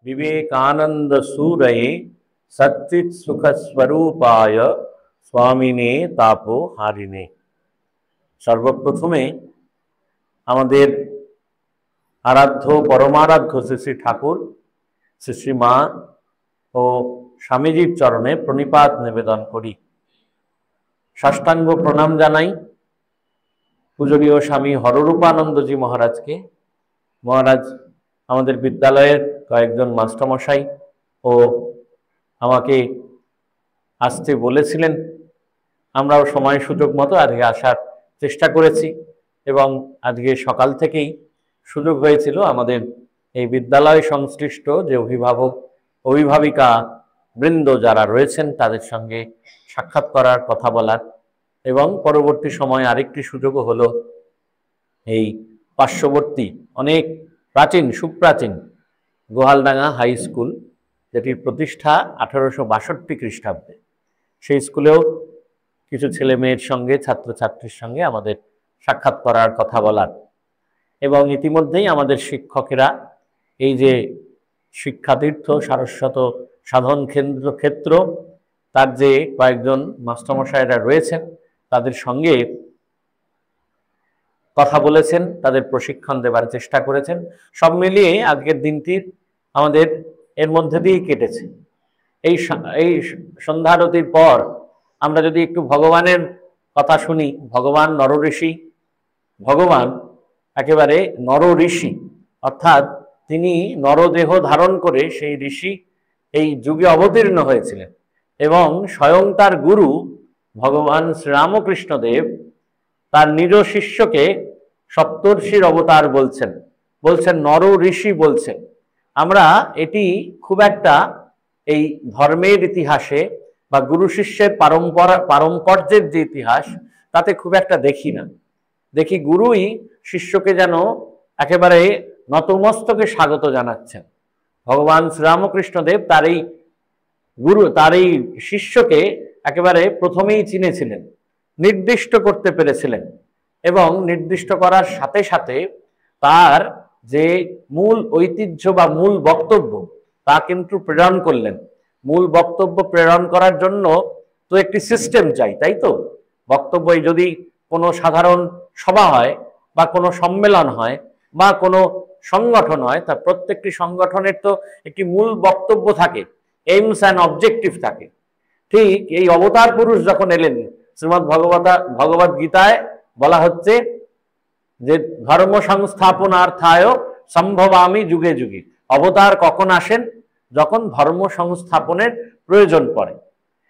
विवेकानंद सूरये सच्चित सुख स्वरूपाय स्वामिने तापो हारिणे। सर्वप्रथमे आमादेर आराध्य परमाराध्य श्री श्री ठाकुर श्री श्री मा और स्वामीजीर चरणे प्रणिपात निवेदन करी। साष्टांग प्रणाम जानाई पूजनीय स्वामी हररूपानंदजी महाराज के। महाराज आमादेर विद्यालयेर कयेकजन मास्टरमशाई ओ आमाके आसते बोलेছিলেন, আমরাও সময় সুযোগ মতো আজকে আসার চেষ্টা করেছি এবং আজকে সকাল থেকেই সুযোগ হয়েছিল আমাদের এই বিদ্যালয় সংশ্লিষ্ট যে অভিভাবক অভিভাবিকা বৃন্দ যারা রয়েছেন তাদের সঙ্গে সাক্ষাৎ করার, কথা বলার এবং পরবর্তী সময় আরেকটি সুযোগও হলো এই পার্শ্ববর্তী অনেক প্রাচীন সুপ্রাচীন গোহালডাঙ্গা হাই স্কুল, যেটির প্রতিষ্ঠা 1862 খ্রিস্টাব্দে, সেই স্কুলেও কিছু ছেলে মেয়ের সঙ্গে ছাত্রছাত্রীর সঙ্গে আমাদের সাক্ষাৎ করার, কথা বলার এবং ইতিমধ্যেই আমাদের শিক্ষকেরা এই যে শিক্ষাতীর্থ সারস্বত সাধন ক্ষেত্র তার যে কয়েকজন মাস্টারমশাইরা রয়েছেন তাদের সঙ্গে কথা বলেছেন, তাদের প্রশিক্ষণ দেবার চেষ্টা করেছেন। সব মিলিয়ে আজকের দিনটি আমাদের এর মধ্যে দিয়েই কেটেছে। এই সন্ধ্যারতির পর আমরা যদি একটু ভগবানের কথা শুনি, ভগবান নরঋষি, ভগবান একেবারে নর ঋষি, অর্থাৎ তিনি নরদেহ ধারণ করে সেই ঋষি এই যুগে অবতীর্ণ হয়েছিলেন এবং স্বয়ং তার গুরু ভগবান শ্রীরামকৃষ্ণদেব তার নিজ শিষ্যকে সপ্তর্ষির অবতার বলছেন নর ঋষি বলছেন। আমরা এটি খুব একটা এই ধর্মের ইতিহাসে বা গুরু শিষ্যের পারম্পর্যের যে ইতিহাস তাতে খুব একটা দেখি না। দেখি গুরুই শিষ্যকে যেন একেবারে নতমস্তকে স্বাগত জানাচ্ছেন। ভগবান শ্রীরামকৃষ্ণদেব তার এই গুরু, তার এই শিষ্যকে একেবারে প্রথমেই চিনেছিলেন, নির্দিষ্ট করতে পেরেছিলেন এবং নির্দিষ্ট করার সাথে সাথে তার যে মূল ঐতিহ্য বা মূল বক্তব্য তা কিন্তু প্রেরণ করলেন। মূল বক্তব্য প্রেরণ করার জন্য তো একটি সিস্টেম চাই, তাই তো? বক্তব্য যদি কোনো সাধারণ সভা হয় বা কোনো সম্মেলন হয় বা কোনো সংগঠন হয়, তা প্রত্যেকটি সংগঠনের তো একটি মূল বক্তব্য থাকে, এইমস অ্যান্ড অবজেক্টিভ থাকে। ঠিক এই অবতার পুরুষ যখন এলেন, শ্রীমদ্ ভগবদ গীতায় বলা হচ্ছে যে ধর্ম সংস্থাপনার্থায় সম্ভবামি যুগে যুগে। অবতার কখন আসেন? যখন ধর্ম সংস্থাপনের প্রয়োজন পড়ে।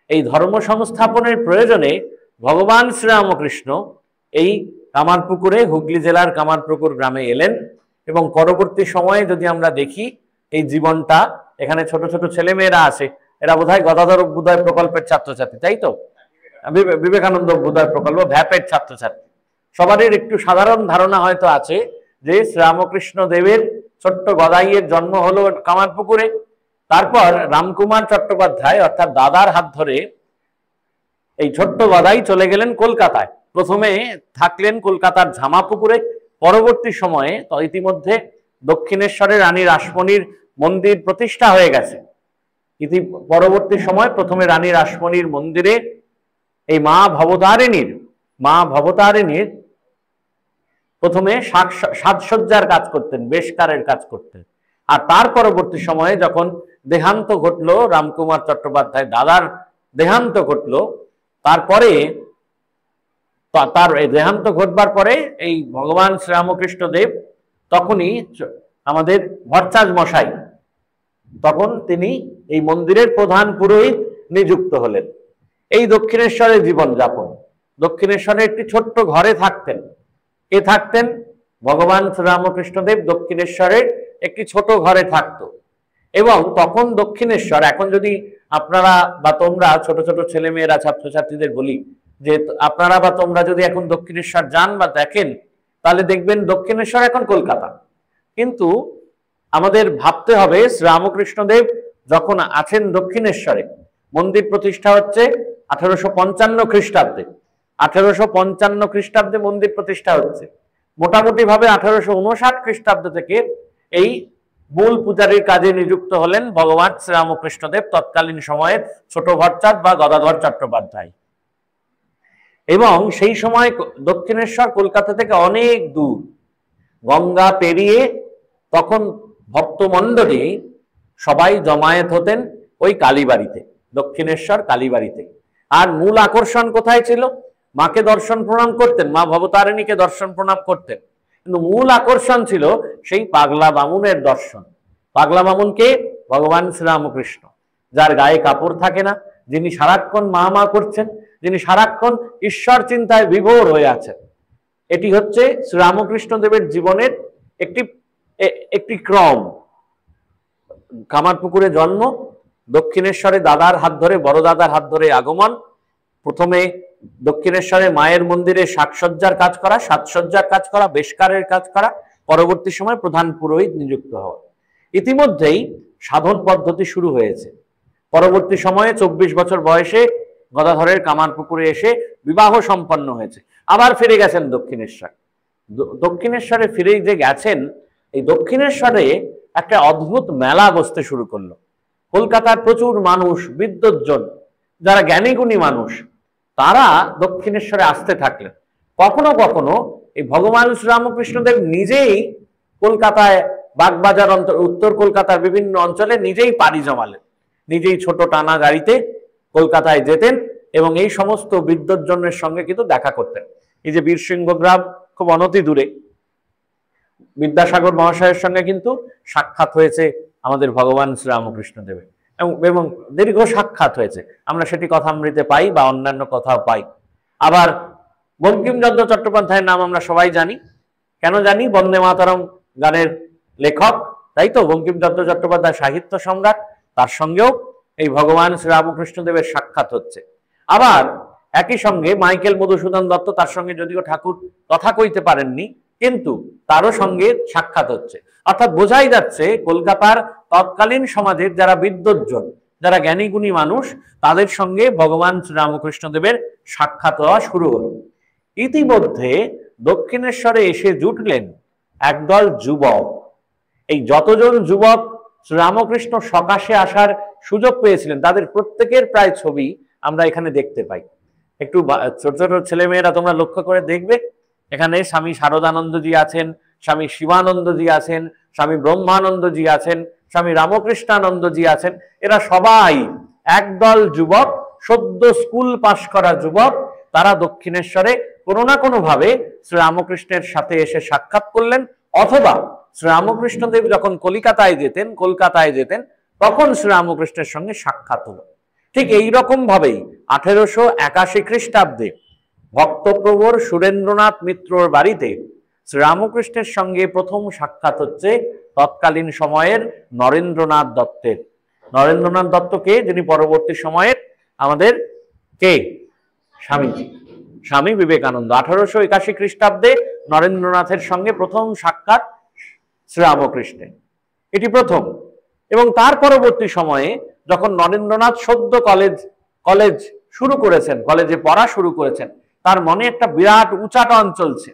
এই ধর্ম সংস্থাপনের প্রয়োজনে ভগবান শ্রীরামকৃষ্ণ এই কামারপুকুরে, হুগলি জেলার কামারপুকুর গ্রামে এলেন এবং পরবর্তী সময়ে যদি আমরা দেখি এই জীবনটা, এখানে ছোট ছোট ছেলেমেয়েরা আছে, এরা বোধহয় গদাধর অভ্যুদয় প্রকল্পের ছাত্রছাত্রী, তাই তো? বিবেকানন্দ অভ্যুদয় প্রকল্প ভ্যাপের ছাত্রছাত্রী। সবারই একটু সাধারণ ধারণা হয়তো আছে যে শ্রীরামকৃষ্ণ দেবের ছোট্ট গদাইয়ের জন্ম হলো কামারপুকুরে, তারপর রামকুমার চট্টোপাধ্যায় অর্থাৎ দাদার হাত ধরে এই ছোট্ট গদাই চলে গেলেন কলকাতায়। প্রথমে থাকলেন কলকাতার ঝামাপুকুরে, পরবর্তী সময়ে তো ইতিমধ্যে দক্ষিণেশ্বরে রানী রাসমণির মন্দির প্রতিষ্ঠা হয়ে গেছে। পরবর্তী সময় প্রথমে রানী রাসমণির মন্দিরে এই মা ভবতারিণীর প্রথমে সাজসজ্জার কাজ করতেন, বেশকারের কাজ করতেন। আর তার পরবর্তী সময়ে যখন দেহান্ত ঘটলো, রামকুমার চট্টোপাধ্যায় দাদার দেহান্ত ঘটলো, তারপরে তার দেহান্ত ঘটবার পরে এই ভগবান শ্রীরামকৃষ্ণ দেব তখনই আমাদের ভট্টাচার্য মশাই, তখন তিনি এই মন্দিরের প্রধান পুরোহিত নিযুক্ত হলেন। এই দক্ষিণেশ্বরের জীবনযাপন, দক্ষিণেশ্বরে একটি ছোট্ট ঘরে থাকতেন। থাকতেন ভগবান শ্রীরামকৃষ্ণদেব দক্ষিণেশ্বরের একটি ছোট ঘরে থাকত এবং তখন দক্ষিণেশ্বর, এখন যদি আপনারা বা তোমরা ছোট ছোট ছেলেমেয়েরা ছাত্রছাত্রীদের বলি যে আপনারা বা তোমরা যদি এখন দক্ষিণেশ্বর যান বা দেখেন, তাহলে দেখবেন দক্ষিণেশ্বর এখন কলকাতা। কিন্তু আমাদের ভাবতে হবে শ্রীরামকৃষ্ণদেব যখন আছেন দক্ষিণেশ্বরে, মন্দির প্রতিষ্ঠা হচ্ছে 1855 খ্রিস্টাব্দে। 1855 খ্রিস্টাব্দে মন্দির প্রতিষ্ঠা হচ্ছে। মোটামুটি ভাবে 1859 খ্রিস্টাব্দ থেকে এই মূল পূজারীর কাজে নিযুক্ত হলেন ভগবান শ্রীরামকৃষ্ণদেব, তৎকালীন সময়ের ছোট ভট্টাচার্য বা গদাধর চট্টোপাধ্যায়। এবং সেই সময় দক্ষিণেশ্বর কলকাতা থেকে অনেক দূর, গঙ্গা পেরিয়ে তখন ভক্তমণ্ডলী সবাই জমায়েত হতেন ওই কালীবাড়িতে, দক্ষিণেশ্বর কালীবাড়িতে। আর মূল আকর্ষণ কোথায় ছিল? মাকে দর্শন প্রণাম করতেন, মা ভবতারিণীকে দর্শন প্রণাম করতেন, কিন্তু মূল আকর্ষণ ছিল সেই পাগলা বামুনের দর্শন। পাগলা বামুনকে ভগবান শ্রীরামকৃষ্ণ, যার গায়ে কাপড় থাকে না, যিনি সারাক্ষণ মা মা করছেন, যিনি সারাক্ষণ ঈশ্বর চিন্তায় বিভোর হয়ে আছেন। এটি হচ্ছে শ্রীরামকৃষ্ণ দেবের জীবনের একটি ক্রম। কামারপুকুরে জন্ম, দক্ষিণেশ্বরে দাদার হাত ধরে, বড় দাদার হাত ধরে আগমন, প্রথমে দক্ষিণেশ্বরে মায়ের মন্দিরে সাজসজ্জার কাজ করা, সাজসজ্জার কাজ করা, বেশকারের কাজ করা, পরবর্তী সময় প্রধান পুরোহিত নিযুক্ত হওয়া। ইতিমধ্যেই সাধন পদ্ধতি শুরু হয়েছে। পরবর্তী সময়ে 24 বছর বয়সে গদাধরের কামারপুকুরে এসে বিবাহ সম্পন্ন হয়েছে। আবার ফিরে গেছেন দক্ষিণেশ্বর। দক্ষিণেশ্বরে ফিরে যে গেছেন, এই দক্ষিণেশ্বরে একটা অদ্ভুত মেলা বসতে শুরু করলো। কলকাতার প্রচুর মানুষ, বিদ্বজ্জন, যারা জ্ঞানীগুণী মানুষ, তারা দক্ষিণেশ্বরে আসতে থাকলেন। কখনো কখনো এই ভগবান শ্রীরামকৃষ্ণদেব নিজেই কলকাতায় বাগবাজার উত্তর কলকাতার বিভিন্ন অঞ্চলে নিজেই পাড়ি জমালেন, নিজেই ছোট টানা গাড়িতে কলকাতায় যেতেন এবং এই সমস্ত বিদ্বজ্জনের সঙ্গে কিন্তু দেখা করতেন। এই যে বীরসিংহগ্রাম খুব অনতি দূরে, বিদ্যাসাগর মহাশয়ের সঙ্গে কিন্তু সাক্ষাৎ হয়েছে আমাদের ভগবান শ্রীরামকৃষ্ণ দেবের, এবং দীর্ঘ সাক্ষাৎ হয়েছে। আমরা সেটি কথামৃতে পাই বা অন্যান্য কথাও পাই। আবার বঙ্কিমচন্দ্র চট্টোপাধ্যায়ের নাম আমরা সবাই জানি। কেন জানি? বন্দে মাতরম গানের লেখক, তাই তো? বঙ্কিমচন্দ্র চট্টোপাধ্যায় সাহিত্য সম্রাট, তার সঙ্গেও এই ভগবান শ্রীরামকৃষ্ণ দেবের সাক্ষাৎ হচ্ছে। আবার একই সঙ্গে মাইকেল মধুসূদন দত্ত, তার সঙ্গে যদিও ঠাকুর কথা কইতে পারেননি, কিন্তু তারও সঙ্গে সাক্ষাৎ হচ্ছে। অর্থাৎ বোঝাই যাচ্ছে কলকাতার তৎকালীন সমাজের যারা বিদ্বজ্জন, যারা জ্ঞানীগুণী মানুষ, তাদের সঙ্গে ভগবান শ্রীরামকৃষ্ণ দেবের সাক্ষাৎ হওয়া শুরু হলো। ইতিমধ্যে দক্ষিণেশ্বরে এসে জুটলেন একদল যুবক। এই যতজন যুবক শ্রীরামকৃষ্ণ সকাশে আসার সুযোগ পেয়েছিলেন, তাদের প্রত্যেকের প্রায় ছবি আমরা এখানে দেখতে পাই। একটু ছোট ছোট ছেলেমেয়েরা তোমরা লক্ষ্য করে দেখবে, এখানে স্বামী শারদানন্দজি আছেন, স্বামী শিবানন্দজি আছেন, স্বামী ব্রহ্মানন্দজি আছেন, স্বামী রামকৃষ্ণানন্দজি আছেন। এরা সবাই একদল যুবক, সদ্য স্কুল পাশ করা যুবক। তারা দক্ষিণেশ্বরে কোনো না কোনো ভাবে শ্রীরামকৃষ্ণের সাথে এসে সাক্ষাৎ করলেন, অথবা শ্রীরামকৃষ্ণদেব যখন কলকাতায় যেতেন তখন শ্রীরামকৃষ্ণের সঙ্গে সাক্ষাৎ হলো। ঠিক এইরকম ভাবেই 1881 খ্রিস্টাব্দে ভক্তপ্রবর সুরেন্দ্রনাথ মিত্রর বাড়িতে শ্রীরামকৃষ্ণের সঙ্গে প্রথম সাক্ষাৎ হচ্ছে তৎকালীন সময়ের নরেন্দ্রনাথ দত্তের। নরেন্দ্রনাথ দত্তকে, যিনি পরবর্তী সময়ের আমাদের কে? স্বামীজি, স্বামী বিবেকানন্দ। 1881 খ্রিস্টাব্দে নরেন্দ্রনাথের সঙ্গে প্রথম সাক্ষাৎ শ্রীরামকৃষ্ণের, এটি প্রথম। এবং তার পরবর্তী সময়ে যখন নরেন্দ্রনাথ সদ্য কলেজ শুরু করেছেন, কলেজে পড়া শুরু করেছেন, তার মনে একটা বিরাট উচাটন চলছে।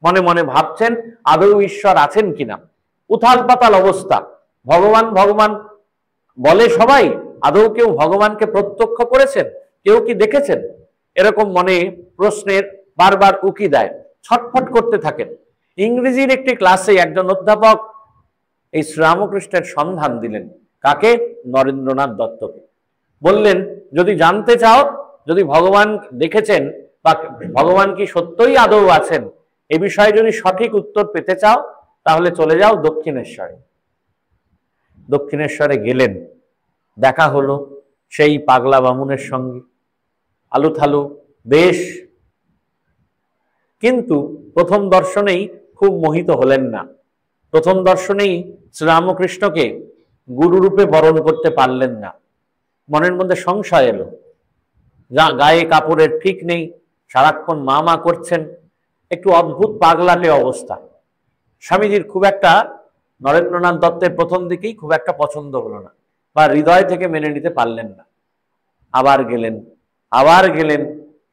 মনে মনে ভাবছেন আদৌ ঈশ্বর আছেন কিনা। উথাল পাতাল অবস্থা, ভগবান ভগবান বলে সবাই, আদৌ কেউ ভগবানকে প্রত্যক্ষ করেছেন, কেউ কি দেখেছেন? এরকম মনে প্রশ্নের বারবার উকি দেয়, ছটফট করতে থাকেন। ইংরেজির একটি ক্লাসে একজন অধ্যাপক এই শ্রীরামকৃষ্ণের সন্ধান দিলেন। কাকে? নরেন্দ্রনাথ দত্তকে। বললেন, যদি জানতে চাও, যদি ভগবান দেখেছেন বা ভগবান কি সত্যই আদৌ আছেন, এ বিষয়ে যদি সঠিক উত্তর পেতে চাও, তাহলে চলে যাও দক্ষিণেশ্বরে। দক্ষিণেশ্বরে গেলেন, দেখা হলো সেই পাগলা বামুনের সঙ্গে, আলুথালু বেশ। কিন্তু প্রথম দর্শনেই খুব মোহিত হলেন না। প্রথম দর্শনেই শ্রীরামকৃষ্ণকে গুরুরূপে বরণ করতে পারলেন না। মনের মধ্যে সংশয় এলো, গায়ে কাপড়ের ঠিক নেই, সারাক্ষণ মা মা করছেন, একটু অদ্ভুত পাগলাটে অবস্থা। স্বামীজির খুব একটা নরেন্দ্রনাথ দত্তের প্রথম দিকেই খুব একটা পছন্দ হলো না, বা হৃদয় থেকে মেনে নিতে পারলেন না। আবার গেলেন,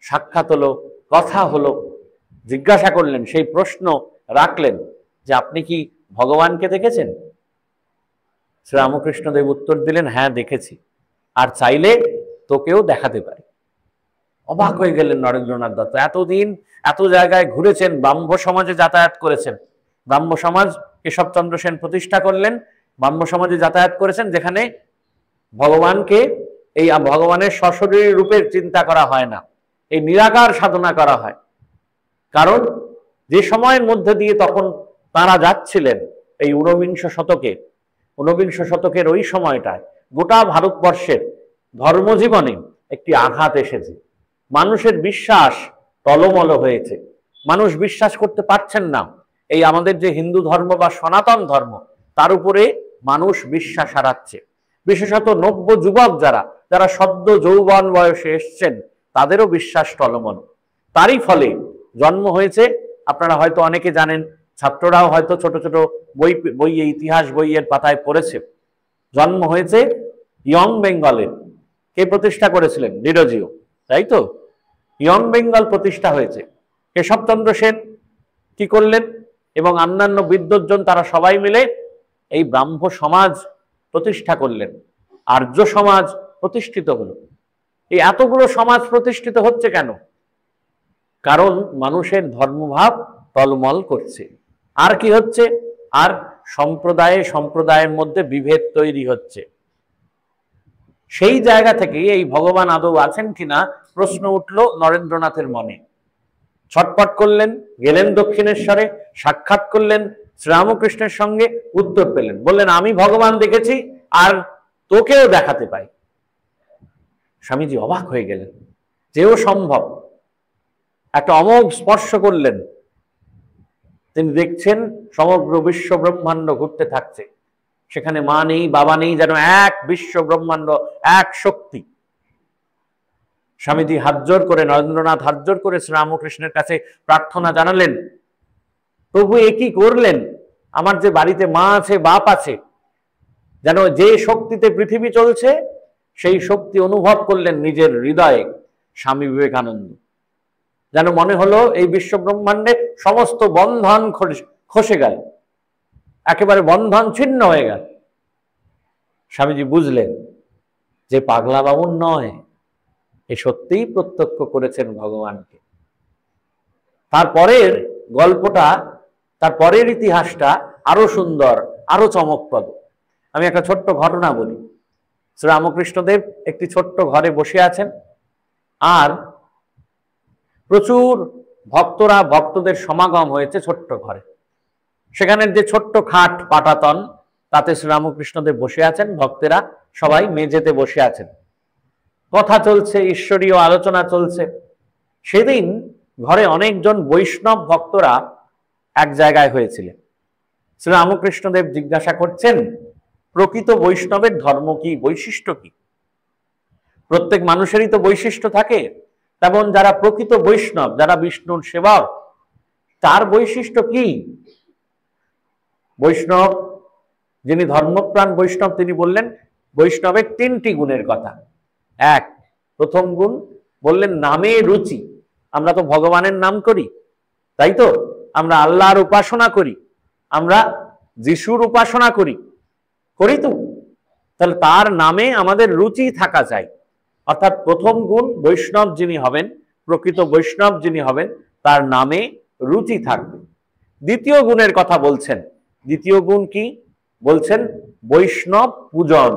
সাক্ষাৎ হলো, কথা হলো, জিজ্ঞাসা করলেন, সেই প্রশ্ন রাখলেন যে আপনি কি ভগবানকে দেখেছেন? শ্রীরামকৃষ্ণদেব উত্তর দিলেন, হ্যাঁ দেখেছি, আর চাইলে তোকেও দেখাতে পারি। অবাক হয়ে গেলেন নরেন্দ্রনাথ দত্ত। এতদিন এত জায়গায় ঘুরেছেন, ব্রাহ্ম সমাজে যাতায়াত করেছেন, ব্রাহ্ম সমাজ কেশবচন্দ্র সেন প্রতিষ্ঠা করলেন, ব্রাহ্ম সমাজে যাতায়াত করেছেন, যেখানে ভগবানকে, এই ভগবানের সশরীরী রূপের চিন্তা করা হয় না, এই নিরাকার সাধনা করা হয়। কারণ যে সময়ের মধ্যে দিয়ে তখন তারা যাচ্ছিলেন, এই ঊনবিংশ শতকের ওই সময়টায় গোটা ভারতবর্ষের ধর্মজীবনে একটি আঘাত এসেছে। মানুষের বিশ্বাস টলমল হয়েছে, মানুষ বিশ্বাস করতে পারছেন না এই আমাদের যে হিন্দু ধর্ম বা সনাতন ধর্ম, তার উপরে মানুষ বিশ্বাস হারাচ্ছে। বিশেষত নব্য যুবক যারা সদ্য যৌবন বয়সে এসছেন, তাদেরও বিশ্বাস টলমল। তারই ফলে জন্ম হয়েছে, আপনারা হয়তো অনেকে জানেন, ছাত্ররাও হয়তো ছোট ছোট বই ইতিহাস বইয়ের পাতায় পড়েছে, জন্ম হয়েছে ইয়ং বেঙ্গলের। কে প্রতিষ্ঠা করেছিলেন? ডিরোজিও, তাই তো? ইয়ং বেঙ্গল প্রতিষ্ঠা হয়েছে। কেশবচন্দ্র সেন কি করলেন এবং অন্যান্য বিদ্বজ্জন, তারা সবাই মিলে এই ব্রাহ্ম সমাজ প্রতিষ্ঠা করলেন, আর্য সমাজ প্রতিষ্ঠিত হলো। এই এতগুলো সমাজ প্রতিষ্ঠিত হচ্ছে কেন? কারণ মানুষের ধর্মভাব টলমল করছে। আর কি হচ্ছে? আর সম্প্রদায়ের মধ্যে বিভেদ তৈরি হচ্ছে। সেই জায়গা থেকে এই ভগবান আদৌ আছেন কিনা প্রশ্ন উঠল নরেন্দ্রনাথের মনে। ছটপট করলেন, গেলেন দক্ষিণেশ্বরে, সাক্ষাৎ করলেন শ্রীরামকৃষ্ণের সঙ্গে, উত্তর পেলেন, বললেন, আমি ভগবান দেখেছি আর তোকেও দেখাতে পাই। স্বামীজি অবাক হয়ে গেলেন, যেও সম্ভব। একটা অমোঘ স্পর্শ করলেন, তিনি দেখছেন সমগ্র বিশ্ব ব্রহ্মাণ্ড ঘুরতে থাকছে, সেখানে মা নেই, বাবা নেই, যেন এক বিশ্ব ব্রহ্মাণ্ড, এক শক্তি। স্বামীজি নরেন্দ্রনাথ হাত জোর করে শ্রীরামকৃষ্ণের কাছে প্রার্থনা জানালেন, প্রভু এ কি করলেন? আমার যে বাড়িতে মা আছে, বাপ আছে, যেন যে শক্তিতে পৃথিবী চলছে সেই শক্তি অনুভব করলেন নিজের হৃদয়ে স্বামী বিবেকানন্দ। যেন মনে হলো এই বিশ্ব ব্রহ্মাণ্ডে সমস্ত বন্ধন খসে গেল, একেবারে বন্ধন ছিন্ন হয়ে গেল। স্বামীজি বুঝলেন যে পাগলা বামুন নয়, এ সত্যিই প্রত্যক্ষ করেছেন ভগবানকে। তারপরের গল্পটা, তারপরের ইতিহাসটা আরো সুন্দর, আরো চমকপ্রদ। আমি একটা ছোট্ট ঘটনা বলি। শ্রীরামকৃষ্ণদেব একটি ছোট্ট ঘরে বসে আছেন, আর প্রচুর ভক্তদের সমাগম হয়েছে ছোট্ট ঘরে। সেখানের যে ছোট্ট খাট পাটাতন, তাতে শ্রীরামকৃষ্ণদেব বসে আছেন, ভক্তেরা সবাই মেঝেতে বসে আছেন, কথা চলছে, ঈশ্বরীয় আলোচনা চলছে। সেদিন ঘরে অনেকজন বৈষ্ণব ভক্তরা এক জায়গায় হয়েছিলেন। শ্রীরামকৃষ্ণদেব জিজ্ঞাসা করছেন, প্রকৃত বৈষ্ণবের ধর্ম কি, বৈশিষ্ট্য কি? প্রত্যেক মানুষেরই তো বৈশিষ্ট্য থাকে, তেমন যারা প্রকৃত বৈষ্ণব, যারা বিষ্ণুর সেবক, তার বৈশিষ্ট্য কি? বৈষ্ণব, যিনি ধর্মপ্রাণ বৈষ্ণব, তিনি বললেন বৈষ্ণবের 3টি গুণের কথা। প্রথম গুণ বললেন নামে রুচি। আমরা তো ভগবানের নাম করি, তাই তো? আমরা আল্লাহর উপাসনা করি, আমরা যিশুর উপাসনা করি তো, তাহলে তার নামে আমাদের রুচি থাকা চাই। অর্থাৎ প্রথম গুণ, বৈষ্ণব যিনি হবেন, প্রকৃত বৈষ্ণব যিনি হবেন, তার নামে রুচি থাকবে। দ্বিতীয় গুণের কথা বলছেন। দ্বিতীয় গুণ কি বলছেন? বৈষ্ণব পূজন।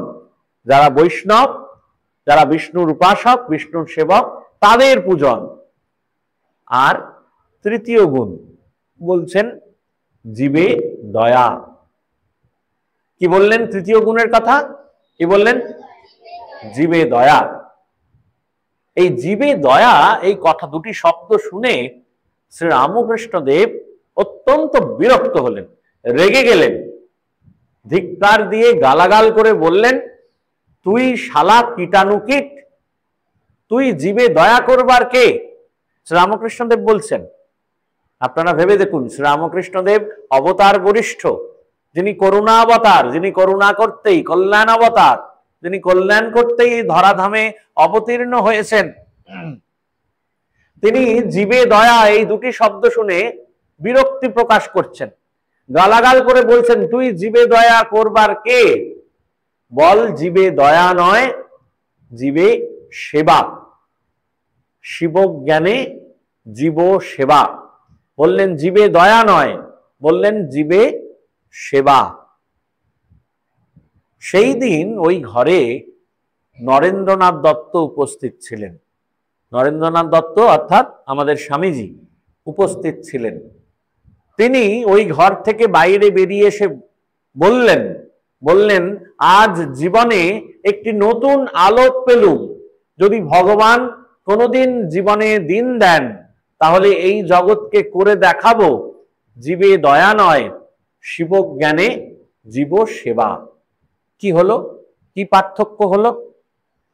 যারা বৈষ্ণব, যারা বিষ্ণুর উপাসক, বিষ্ণুর সেবক, তাদের পূজন। আর তৃতীয় গুণ বলছেন জীবে দয়া। কি বললেন তৃতীয় গুণের কথা? কি বললেন? জীবে দয়া। এই জীবে দয়া, এই কথা, দুটি শব্দ শুনে শ্রীরামকৃষ্ণদেব অত্যন্ত বিরক্ত হলেন, রেগে গেলেন, ধিক্কার দিয়ে গালাগাল করে বললেন, তুই শালা কীটাণুকীট, তুই জীবে দয়া করবার কে? শ্রীরামকৃষ্ণদেব বলছেন। আপনারা ভেবে দেখুন, শ্রীরামকৃষ্ণদেব অবতার বরিষ্ঠ, যিনি করুণা অবতার, যিনি করুণা করতেই কল্যাণ অবতার, যিনি কল্যাণ করতেই ধরাধামে অবতীর্ণ হয়েছেন, তিনি জীবে দয়া এই দুটি শব্দ শুনে বিরক্তি প্রকাশ করছেন, গালাগাল করে বলছেন, তুই জীবে দয়া করবার কে? বল জীবে দয়া নয়, জীবে সেবা। শিব জ্ঞানে জীব সেবা। বললেন জীবে দয়া নয়, বললেন জীবে সেবা। সেই দিন ওই ঘরে নরেন্দ্রনাথ দত্ত উপস্থিত ছিলেন। নরেন্দ্রনাথ দত্ত অর্থাৎ আমাদের স্বামীজি উপস্থিত ছিলেন। তিনি ওই ঘর থেকে বাইরে বেরিয়ে এসে বললেন আজ জীবনে একটি নতুন আলোক পেলুম। যদি ভগবান কোনোদিন জীবনে দিন দেন তাহলে এই জগৎকে করে দেখাবো জীবে দয়া নয়, শিব জ্ঞানে জীব সেবা। কি হলো? কি পার্থক্য হলো?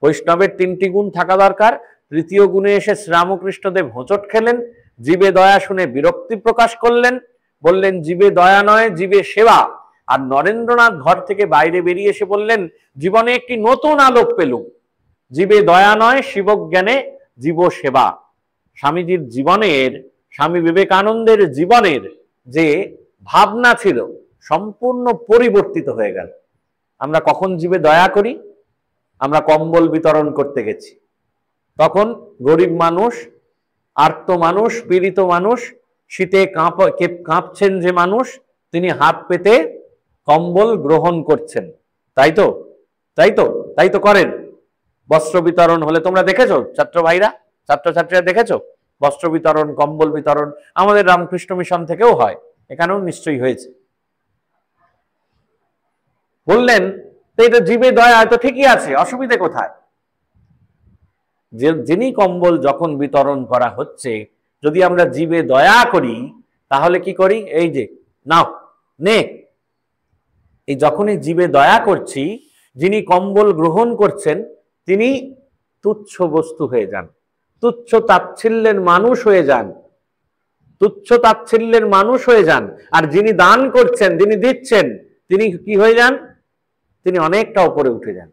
বৈষ্ণবের 3টি গুণ থাকা দরকার। তৃতীয় গুণে এসে শ্রীরামকৃষ্ণদেব হোঁচট খেলেন, জীবে দয়া শুনে বিরক্তি প্রকাশ করলেন, বললেন জীবে দয়া নয়, জীবে সেবা। আর নরেন্দ্রনাথ ঘর থেকে বাইরে বেরিয়ে এসে বললেন জীবনে একটি নতুন আলোক পেলুম, জীবে দয়া নয়, শিব জ্ঞানে জীব সেবা। স্বামীজির জীবনের, স্বামী বিবেকানন্দের জীবনের যে ভাবনা ছিল সম্পূর্ণ পরিবর্তিত হয়ে গেল। আমরা কখন জীবে দয়া করি? আমরা কম্বল বিতরণ করতে গেছি, তখন গরিব মানুষ, আর্ত মানুষ, পীড়িত মানুষ, শীতে কাঁপছেন যে মানুষ, তিনি হাত পেতে কম্বল গ্রহণ করছেন। তাই তো তাই তো তাই তো করেন। বস্ত্র বিতরণ হলে তোমরা দেখেছো, ছাত্র ভাইরা, ছাত্রছাত্রীরা দেখেছো বস্ত্র বিতরণ, কম্বল বিতরণ। আমাদের রামকৃষ্ণ মিশন থেকেও হয়, এখানেও নিশ্চয়ই হয়েছে। বললেন এটা জীবে দয়া, তো ঠিকই আছে, অসুবিধে কোথায়? যিনি কম্বল যখন বিতরণ করা হচ্ছে, যদি আমরা জীবে দয়া করি তাহলে কি করি? এই যে নাও নে। এই যখনই জীবে দয়া করছি, যিনি কম্বল গ্রহণ করছেন তিনি তুচ্ছ বস্তু হয়ে যান, তুচ্ছ তাচ্ছিল্যের মানুষ হয়ে যান, তুচ্ছ তাচ্ছিল্যের মানুষ হয়ে যান। আর যিনি দান করছেন, যিনি দিচ্ছেন, তিনি কি হয়ে যান? তিনি অনেকটা উপরে উঠে যান।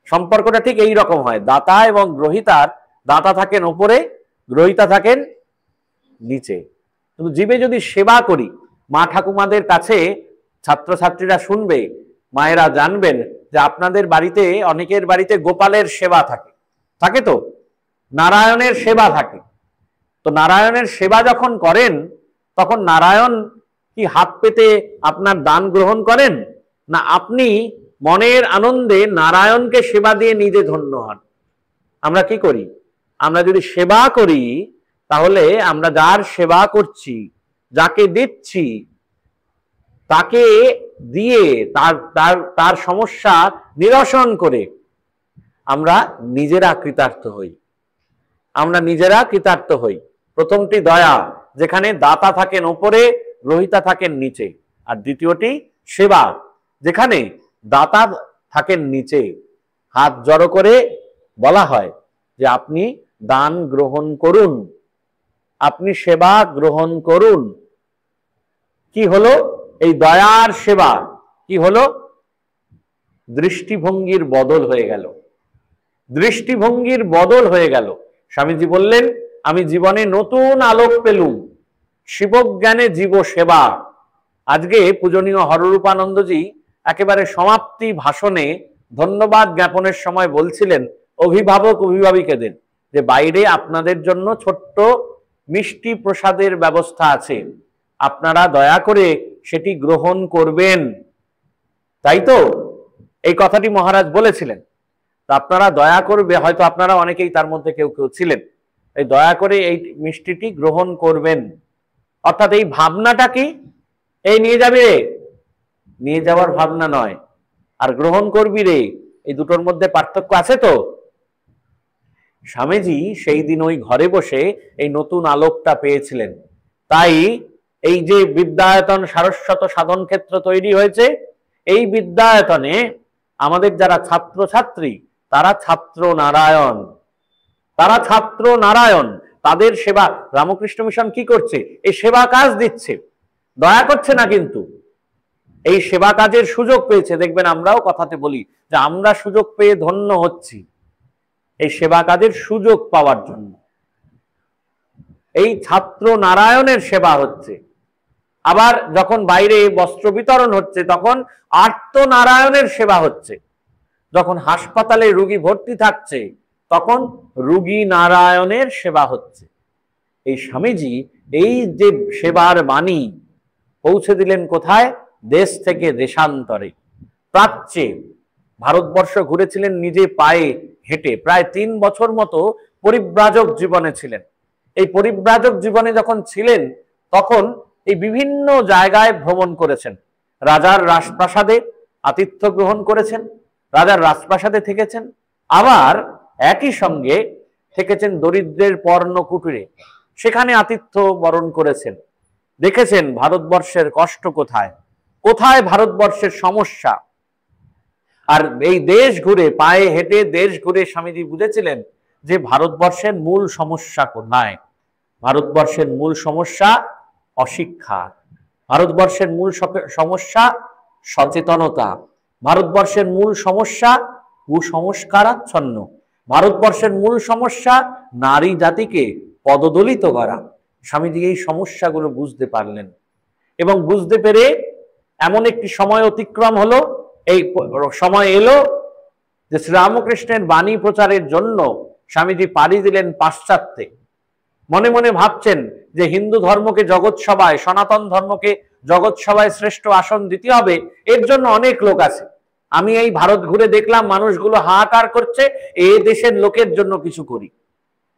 সম্পর্কটা ঠিক এই রকম হয়। দাতা এবং গ্রহিতার, দাতা থাকেন উপরে, গ্রহিতা থাকেন নিচে। কিন্তু জীবে যদি সেবা করি, মা ঠাকুমাদের কাছে ছাত্রছাত্রীরা শুনবে, মায়েরা জানবেন যে আপনাদের বাড়িতে, অনেকের বাড়িতে গোপালের সেবা থাকে, থাকে তো, নারায়ণের সেবা থাকে। তো নারায়ণের সেবা যখন করেন তখন নারায়ণ কি হাত পেতে আপনার দান গ্রহণ করেন? না, আপনি মনের আনন্দে নারায়ণকে সেবা দিয়ে নিজে ধন্য হন। আমরা কি করি? আমরা যদি সেবা করি তাহলে আমরা যার সেবা করছি, যাকে দিচ্ছি, তাকে দিয়ে তার সমস্যা নিরসন করে আমরা নিজেরা কৃতার্থ হই। আমরা নিজেরা কৃতার্থ হই। প্রথমটি দয়া, যেখানে দাতা থাকেন উপরে, গ্রহিতা থাকেন নিচে। আর দ্বিতীয়টি সেবা, যেখানে দাতা থাকেন নিচে। হাত জড়ো করে বলা হয় যে আপনি দান গ্রহণ করুন, আপনি সেবা গ্রহণ করুন। কি হলো এই দয়ার সেবা? কি হলো? দৃষ্টিভঙ্গির বদল হয়ে গেল, দৃষ্টিভঙ্গির বদল হয়ে গেল। স্বামীজি বললেন আমি জীবনে নতুন আলোক পেলুম, শিবজ্ঞানে জীব সেবা। আজকে পূজনীয় হররূপানন্দজি একেবারে সমাপ্তি ভাষণে ধন্যবাদ জ্ঞাপনের সময় বলছিলেন অভিভাবক অভিভাবিকাদের যে বাইরে আপনাদের জন্য ছোট্ট মিষ্টি প্রসাদের ব্যবস্থা আছে, আপনারা দয়া করে সেটি গ্রহণ করবেন। তাই তো এই কথাটি মহারাজ বলেছিলেন। আপনারা দয়া করবে, হয়তো আপনারা অনেকেই তার মধ্যে কেউ কেউ ছিলেন, এই দয়া করে এই মিষ্টিটি গ্রহণ করবেন। অর্থাৎ এই ভাবনাটা কি? এই নিয়ে যাবে রে, নিয়ে যাওয়ার ভাবনা নয়, আর গ্রহণ করবি রে, এই দুটোর মধ্যে পার্থক্য আছে তো। স্বামীজি সেই দিন ওই ঘরে বসে এই নতুন আলোকটা পেয়েছিলেন। তাই এই যে বিদ্যায়তন সারস্বত সাধন ক্ষেত্র তৈরি হয়েছে, এই বিদ্যায়তনে আমাদের যারা ছাত্রছাত্রী তারা ছাত্র নারায়ণ, তারা ছাত্র নারায়ণ। তাদের সেবা, রামকৃষ্ণ মিশন কি করছে? এই সেবা কাজ দিচ্ছে, দয়া করছে না, কিন্তু এই সেবা কাজের সুযোগ পেয়েছে। দেখবেন আমরাও কথাতে বলি যে আমরা সুযোগ পেয়ে ধন্য হচ্ছি এই সেবা কাজের সুযোগ পাওয়ার জন্য। এই ছাত্র নারায়ণের সেবা হচ্ছে। আবার যখন বাইরে বস্ত্র বিতরণ হচ্ছে তখন আর্ত নারায়ণের সেবা হচ্ছে। যখন হাসপাতালে রোগী ভর্তি থাকছে তখন রোগী নারায়ণের সেবা হচ্ছে। এই স্বামীজি এই যে সেবার বাণী পৌঁছে দিলেন কোথায়? দেশ থেকে দেশান্তরে, প্রাচ্যে। ভারতবর্ষ ঘুরেছিলেন নিজে পায়ে হেঁটে, প্রায় 3 বছর মতো পরিব্রাজক জীবনে ছিলেন। এই পরিব্রাজক জীবনে যখন ছিলেন তখন এই বিভিন্ন জায়গায় ভ্রমণ করেছেন। রাজার রাজপ্রাসাদে আতিথ্য গ্রহণ করেছেন, রাজার রাজপ্রাসাদে থেকেছেন, আবার একই সঙ্গে থেকেছেন দরিদ্রের পর্ণকুটিরে, সেখানে আতিথ্য বরণ করেছেন। দেখেছেন ভারতবর্ষের কষ্ট কোথায়, কোথায় ভারতবর্ষের সমস্যা। আর এই দেশ ঘুরে, পায়ে হেঁটে দেশ ঘুরে স্বামীজি বুঝেছিলেন যে ভারতবর্ষের মূল সমস্যা কোথায়। ভারতবর্ষের মূল সমস্যা অশিক্ষা, ভারতবর্ষের মূল সমস্যা সচেতনতা, ভারতবর্ষের মূল সমস্যা কুসংস্কারাচ্ছন্ন, ভারতবর্ষের মূল সমস্যা নারী জাতিকে পদদলিত করা। স্বামীজি এই সমস্যাগুলো বুঝতে পারলেন এবং বুঝতে পেরে এমন একটি সময় অতিক্রম হলো, এই সময় এলো যে শ্রীরামকৃষ্ণের বাণী প্রচারের জন্য স্বামীজি পাড়ি দিলেন পাশ্চাত্যে। মনে মনে ভাবছেন যে হিন্দু ধর্মকে জগৎ সভায়, সনাতন ধর্মকে জগৎ সভায় শ্রেষ্ঠ আসন দিতে হবে, এর জন্য অনেক লোক আছে। আমি এই ভারত ঘুরে দেখলাম মানুষগুলো হাহাকার করছে, এই দেশের লোকের জন্য কিছু করি।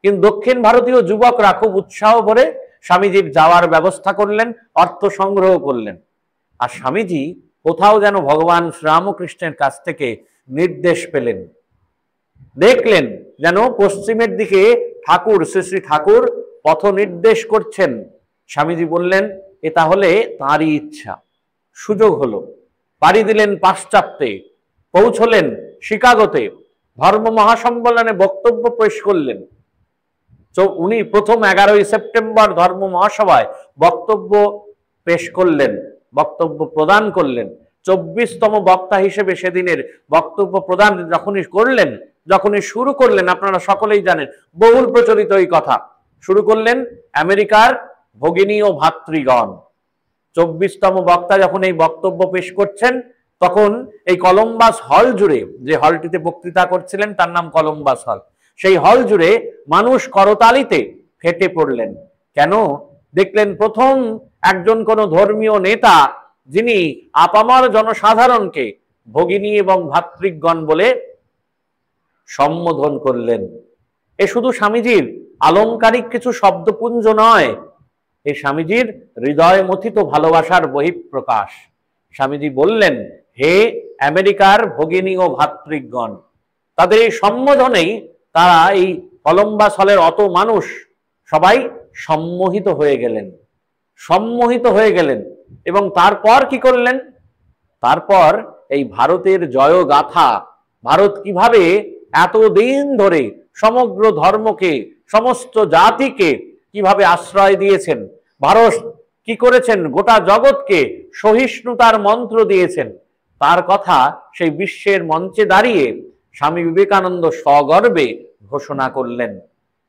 কিন্তু দক্ষিণ ভারতীয় যুবকরা খুব উৎসাহ ভরে স্বামীজির যাওয়ার ব্যবস্থা করলেন, অর্থ সংগ্রহ করলেন। আর স্বামীজি কোথাও যেন ভগবান শ্রীরামকৃষ্ণের কাছ থেকে নির্দেশ পেলেন, দেখলেন যেন পশ্চিমের দিকে ঠাকুর, শ্রী শ্রী ঠাকুর পথ নির্দেশ করছেন। স্বামীজি বললেন এ তাহলে তাঁরই ইচ্ছা। সুযোগ হলো, পাড়ি দিলেন পাশ্চাত্যে, পৌঁছলেন শিকাগোতে, ধর্ম মহাসম্মেলনে বক্তব্য পেশ করলেন। উনি প্রথম 11ই সেপ্টেম্বর ধর্ম মহাসভায় বক্তব্য পেশ করলেন, বক্তব্য প্রদান করলেন। 24তম বক্তা হিসেবে সেদিনের বক্তব্য প্রদান যখনই করলেন, যখনই শুরু করলেন, আপনারা সকলেই জানেন, বহুল প্রচলিত এই কথা, শুরু করলেন আমেরিকার ভগিনী ও ভাতৃগণ। 24তম বক্তা যখন এই বক্তব্য পেশ করছেন তখন এই কলম্বাস হল জুড়ে, যে হলটিতে বক্তৃতা করছিলেন তার নাম কলম্বাস হল, সেই হল জুড়ে মানুষ করতালিতে ফেটে পড়লেন। কেন? দেখলেন প্রথম একজন কোন ধর্মীয় নেতা যিনি আপামর জনসাধারণকে ভগিনী এবং ভাতৃগণ বলে সম্বোধন করলেন। এ শুধু স্বামীজির আলংকারিক কিছু শব্দপুঞ্জ নয়, এই স্বামীজির হৃদয় মথিত ভালোবাসার বহিঃপ্রকাশ। স্বামীজি বললেন, হে আমেরিকার ভগিনী ও ভাতৃগণ। তাদের এই সম্বোধনেই তারা এই কলম্বাস হলের অত মানুষ সবাই সম্মোহিত হয়ে গেলেন, সম্মোহিত হয়ে গেলেন। এবং তারপর কি করলেন? তারপর এই ভারতের জয়গাথা, ভারত কিভাবে এতদিন ধরে সমগ্র ধর্মকে, সমস্ত জাতিকে কিভাবে আশ্রয় দিয়েছেন, ভারত কি করেছেন, গোটা জগৎকে সহিষ্ণুতার মন্ত্র দিয়েছেন, তার কথা সেই বিশ্বের মঞ্চে দাঁড়িয়ে স্বামী বিবেকানন্দ সগর্বে ঘোষণা করলেন।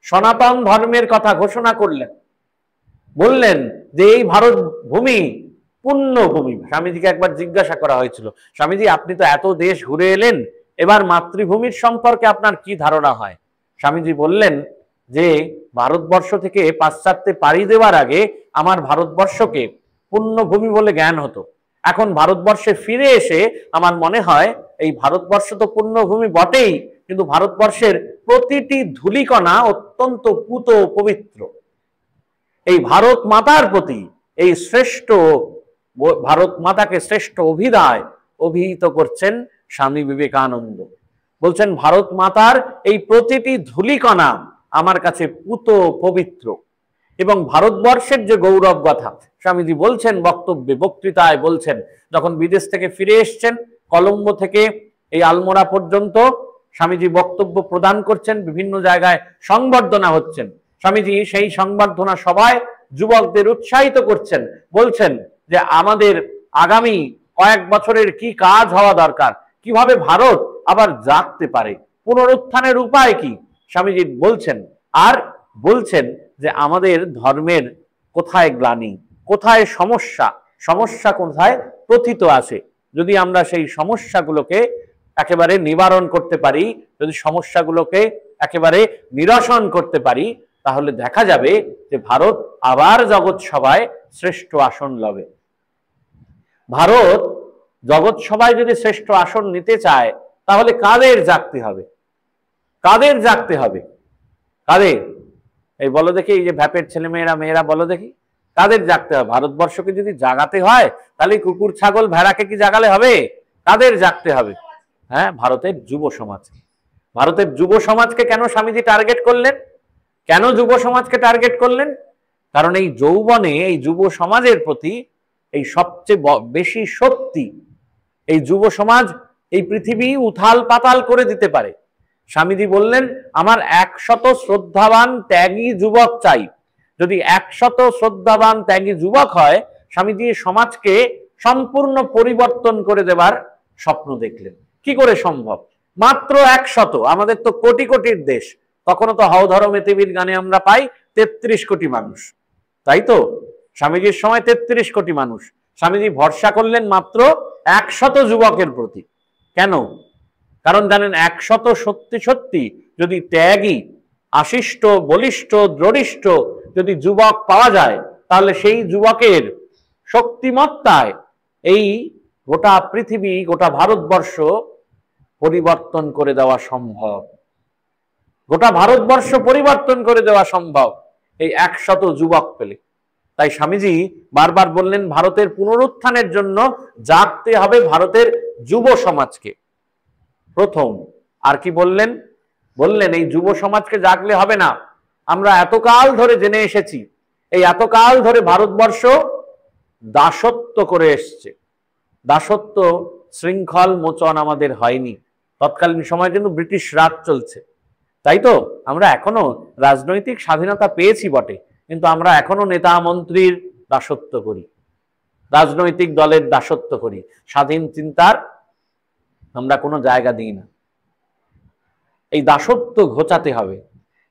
সনাতন ধর্মের কথা ঘোষণা করলেন, বললেন যে এই ভারত ভূমি পুণ্যভূমি। স্বামীজিকে একবার জিজ্ঞাসা করা হয়েছিল, স্বামীজি আপনি তো এত দেশ ঘুরে এলেন, এবার মাতৃভূমির সম্পর্কে আপনার কি ধারণা হয়? স্বামীজি বললেন যে ভারতবর্ষ থেকে পাশ্চাত্যে পাড়ি দেওয়ার আগে আমার ভারতবর্ষকে পুণ্যভূমি বলে জ্ঞান হতো। এখন ভারতবর্ষে ফিরে এসে আমার মনে হয় এই ভারতবর্ষ তো পুণ্যভূমি বটেই, কিন্তু ভারতবর্ষের প্রতিটি ধূলিকণা অত্যন্ত পুত পবিত্র। এই ভারত মাতার প্রতি এই শ্রেষ্ঠ, ভারত মাতাকে শ্রেষ্ঠ অভিধায় অভিহিত করছেন স্বামী বিবেকানন্দ। বলছেন ভারত মাতার এই প্রতিটি ধূলিকণা আমার কাছে পুত পবিত্র। এবং ভারতবর্ষের যে গৌরব গাথা স্বামীজি বলছেন বক্তব্যে, বক্তৃতায় বলছেন, যখন বিদেশ থেকে ফিরে এসছেন, কলম্বো থেকে এই আলমোড়া পর্যন্ত স্বামীজি বক্তব্য প্রদান করছেন, বিভিন্ন জায়গায় সংবর্ধনা হচ্ছেন। স্বামীজি সেই সংবর্ধনা সভায় যুবকদের উৎসাহিত করছেন, বলছেন যে আমাদের আগামী কয়েক বছরের কি কাজ হওয়া দরকার, কিভাবে ভারত আবার জাগতে পারে, পুনরুত্থানের উপায় কি স্বামীজি বলছেন। আর বলছেন যে আমাদের ধর্মের কোথায় গ্লানি, কোথায় সমস্যা, সমস্যা কোথায় প্রথিত আছে, যদি আমরা সেই সমস্যাগুলোকে একেবারে নিবারণ করতে পারি, যদি সমস্যাগুলোকে একেবারে নিরসন করতে পারি, তাহলে দেখা যাবে যে ভারত আবার জগৎ সভায় শ্রেষ্ঠ আসন লবে। ভারত জগৎ সভায় যদি শ্রেষ্ঠ আসন নিতে চায়, তাহলে কাদের জাগতে হবে? কাদের জাগতে হবে? কাদের? এই বলো দেখি, এই যে ভ্যাপের ছেলে মেয়েরা বলো দেখি, কাদের জাগতে হবে? ভারতবর্ষকে যদি জাগাতে হয়, তাহলে কুকুর ছাগল ভেড়াকে কি জাগালে হবে? কাদের জাগতে হবে? হ্যাঁ, ভারতের যুব সমাজ। ভারতের যুব সমাজকে কেন স্বামীজি টার্গেট করলেন? কেন যুব সমাজকে টার্গেট করলেন? কারণ এই যৌবনে এই যুব সমাজের প্রতি এই সবচেয়ে বেশি শক্তি। এই যুব সমাজ এই পৃথিবী উথাল পাতাল করে দিতে পারে। স্বামীজি বললেন, আমার 100 শ্রদ্ধাবান ত্যাগী যুবক চাই। যদি 100 শ্রদ্ধাবান ত্যাগী যুবক হয়, স্বামীজি সমাজকে সম্পূর্ণ পরিবর্তন করে দেবার স্বপ্ন দেখলেন। কি করে সম্ভব? মাত্র 100। আমাদের তো কোটি কোটির দেশ। তখনও তো হাও ধরো পৃথিবীর গানে আমরা পাই 33 কোটি মানুষ, তাই তো? স্বামীজির সময় 33 কোটি মানুষ। স্বামীজি ভরসা করলেন মাত্র 100 যুবকের প্রতি। কেন? কারণ জানেন, 100 সত্যি সত্যি যদি ত্যাগী, আশিষ্ট, বলিষ্ঠ, দৃঢ়িষ্ঠ যদি যুবক পাওয়া যায়, তাহলে সেই যুবকের শক্তিমত্তায় এই গোটা পৃথিবী, গোটা ভারতবর্ষ পরিবর্তন করে দেওয়া সম্ভব। গোটা ভারতবর্ষ পরিবর্তন করে দেওয়া সম্ভব এই 100 যুবক পেলে। তাই স্বামীজি বারবার বললেন, ভারতের পুনরুত্থানের জন্য জাগতে হবে ভারতের যুব সমাজকে প্রথম। আর কি বললেন? বললেন, এই যুব সমাজকে জাগলে হবে না। আমরা এতকাল ধরে জেনে এসেছি, এই এতকাল ধরে ভারতবর্ষ দাসত্ব করে এসছে। দাসত্ব শৃঙ্খল মোচন আমাদের হয়নি। তৎকালীন সময় কিন্তু ব্রিটিশ রাজ চলছে, তাই তো? আমরা এখনো রাজনৈতিক স্বাধীনতা পেয়েছি বটে, কিন্তু আমরা এখনো নেতা মন্ত্রীর দাসত্ব করি, রাজনৈতিক দলের দাসত্ব করি। স্বাধীন চিন্তার আমরা কোনো জায়গা দিই না। এই দাসত্ব ঘোচাতে হবে।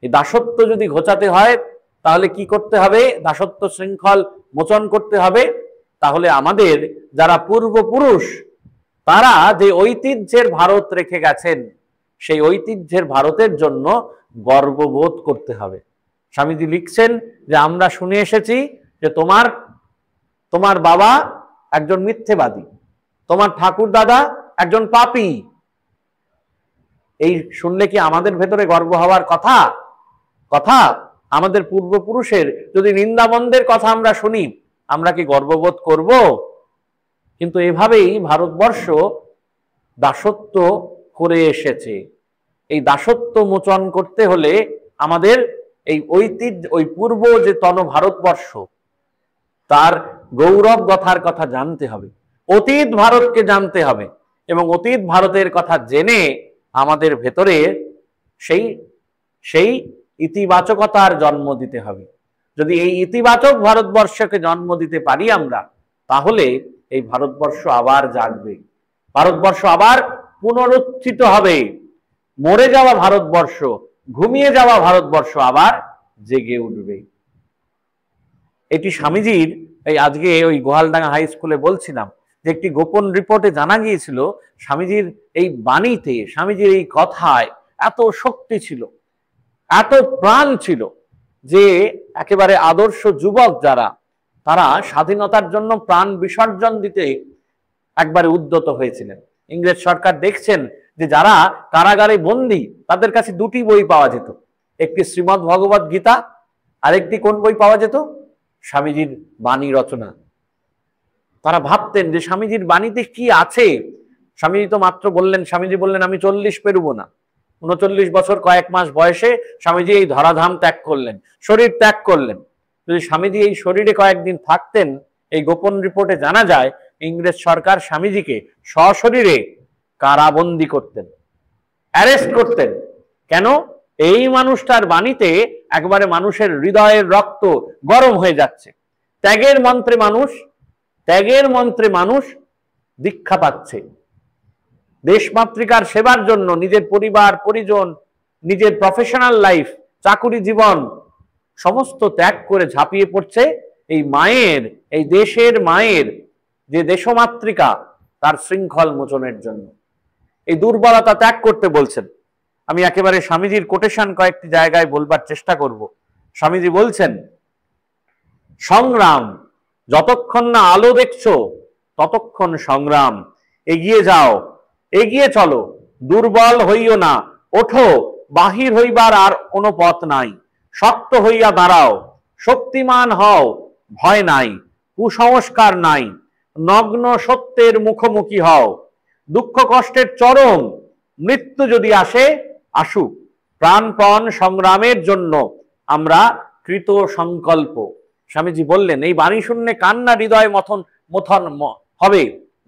এই দাসত্ব যদি ঘোচাতে হয়, তাহলে কি করতে হবে? দাসত্ব শৃঙ্খল মোচন করতে হবে। তাহলে আমাদের যারা পূর্বপুরুষ, তারা যে ঐতিহ্যের ভারত রেখে গেছেন, সেই ঐতিহ্যের ভারতের জন্য গর্ববোধ করতে হবে। স্বামীজি লিখছেন যে আমরা শুনে এসেছি যে তোমার বাবা একজন মিথ্যেবাদী, তোমার ঠাকুর দাদা একজন পাপী। এই শুনলে কি আমাদের ভেতরে গর্ব হওয়ার কথা? আমাদের পূর্বপুরুষের যদি নিন্দাবন্ধের কথা আমরা শুনি, আমরা কি গর্ববোধ করব? কিন্তু এভাবেই ভারতবর্ষ দাসত্ব করে এসেছে। এই দাসত্ব মোচন করতে হলে আমাদের এই ঐতিহ্য, ওই পূর্ব যে তন ভারতবর্ষ, তার গৌরব গাথার কথা জানতে হবে। অতীত ভারতকে জানতে হবে, এবং অতীত ভারতের কথা জেনে আমাদের ভেতরে সেই ইতিবাচকতার জন্ম দিতে হবে। যদি এই ইতিবাচক ভারতবর্ষকে জন্ম দিতে পারি আমরা, তাহলে এই ভারতবর্ষ আবার জাগবে, ভারতবর্ষ আবার পুনরুত্থিত হবে। মরে যাওয়া ভারতবর্ষ, ঘুমিয়ে যাওয়া ভারতবর্ষ আবার জেগে উঠবে। এটি স্বামীজির এই আজকে ওই গোহালডাঙ্গা হাই স্কুলে বলছিলাম যে একটি গোপন রিপোর্টে জানা গিয়েছিল, স্বামীজির এই বাণীতে, স্বামীজির এই কথায় এত শক্তি ছিল, এত প্রাণ ছিল, যে একেবারে আদর্শ যুবক যারা, তারা স্বাধীনতার জন্য প্রাণ বিসর্জন দিতে একবারে উদ্যত হয়েছিলেন। ইংরেজ সরকার দেখছেন যে যারা কারাগারে বন্দী, তাদের কাছে দুটি বই পাওয়া যেত, একটি শ্রীমদ্ ভগবত গীতা, আরেকটি কোন বই পাওয়া যেত? স্বামীজির বাণী রচনা। তারা ভাবতেন যে স্বামীজির বাণীতে কি আছে। স্বামীজি তো মাত্র বললেন, স্বামীজি বললেন আমি 40 পেরুবো না। 39 বছর কয়েক মাস বয়সে স্বামীজি এই ধরাধাম ত্যাগ করলেন, শরীর ত্যাগ করলেন। যদি স্বামীজি এই শরীরে কয়েকদিন থাকতেন, এই গোপন রিপোর্টে জানা যায় ইংরেজ সরকার স্বামীজিকে সশরীরে কারাবন্দী করতেন, অ্যারেস্ট করতেন। কেন? এই মানুষটার বাণীতে একবারে মানুষের হৃদয়ের রক্ত গরম হয়ে যাচ্ছে। ত্যাগের মন্ত্রে মানুষ দীক্ষা পাচ্ছে। দেশমাতৃকার সেবার জন্য নিজের পরিবার পরিজন, নিজের প্রফেশনাল লাইফ, চাকুরি জীবন সমস্ত ত্যাগ করে ঝাঁপিয়ে পড়ছে এই মায়ের, এই দেশের মায়ের যে দেশমাতৃকা, তার শৃঙ্খল মোচনের জন্য। এই দুর্বলতা ত্যাগ করতে বলছেন। আমি একেবারে স্বামীজির কোটেশন কয়েকটি জায়গায় বলবার চেষ্টা করব। স্বামীজি বলছেন, সংগ্রাম, যতক্ষণ না আলো দেখছো ততক্ষণ সংগ্রাম। এগিয়ে যাও, এগিয়ে চলো, দুর্বল হইও না, ওঠো, বাহির হইবার আর কোনো পথ নাই। শক্ত হইয়া দাঁড়াও, শক্তিমান হও, ভয় নাই, কুসংস্কার নাই, নগ্ন সত্যের মুখোমুখি হও। দুঃখ কষ্টের চরম, মৃত্যু যদি আসে আসুক, প্রাণপণ সংগ্রামের জন্য আমরা কৃত সংকল্প। স্বামীজি বললেন, এই বাণী শুনলে কান্না হৃদয়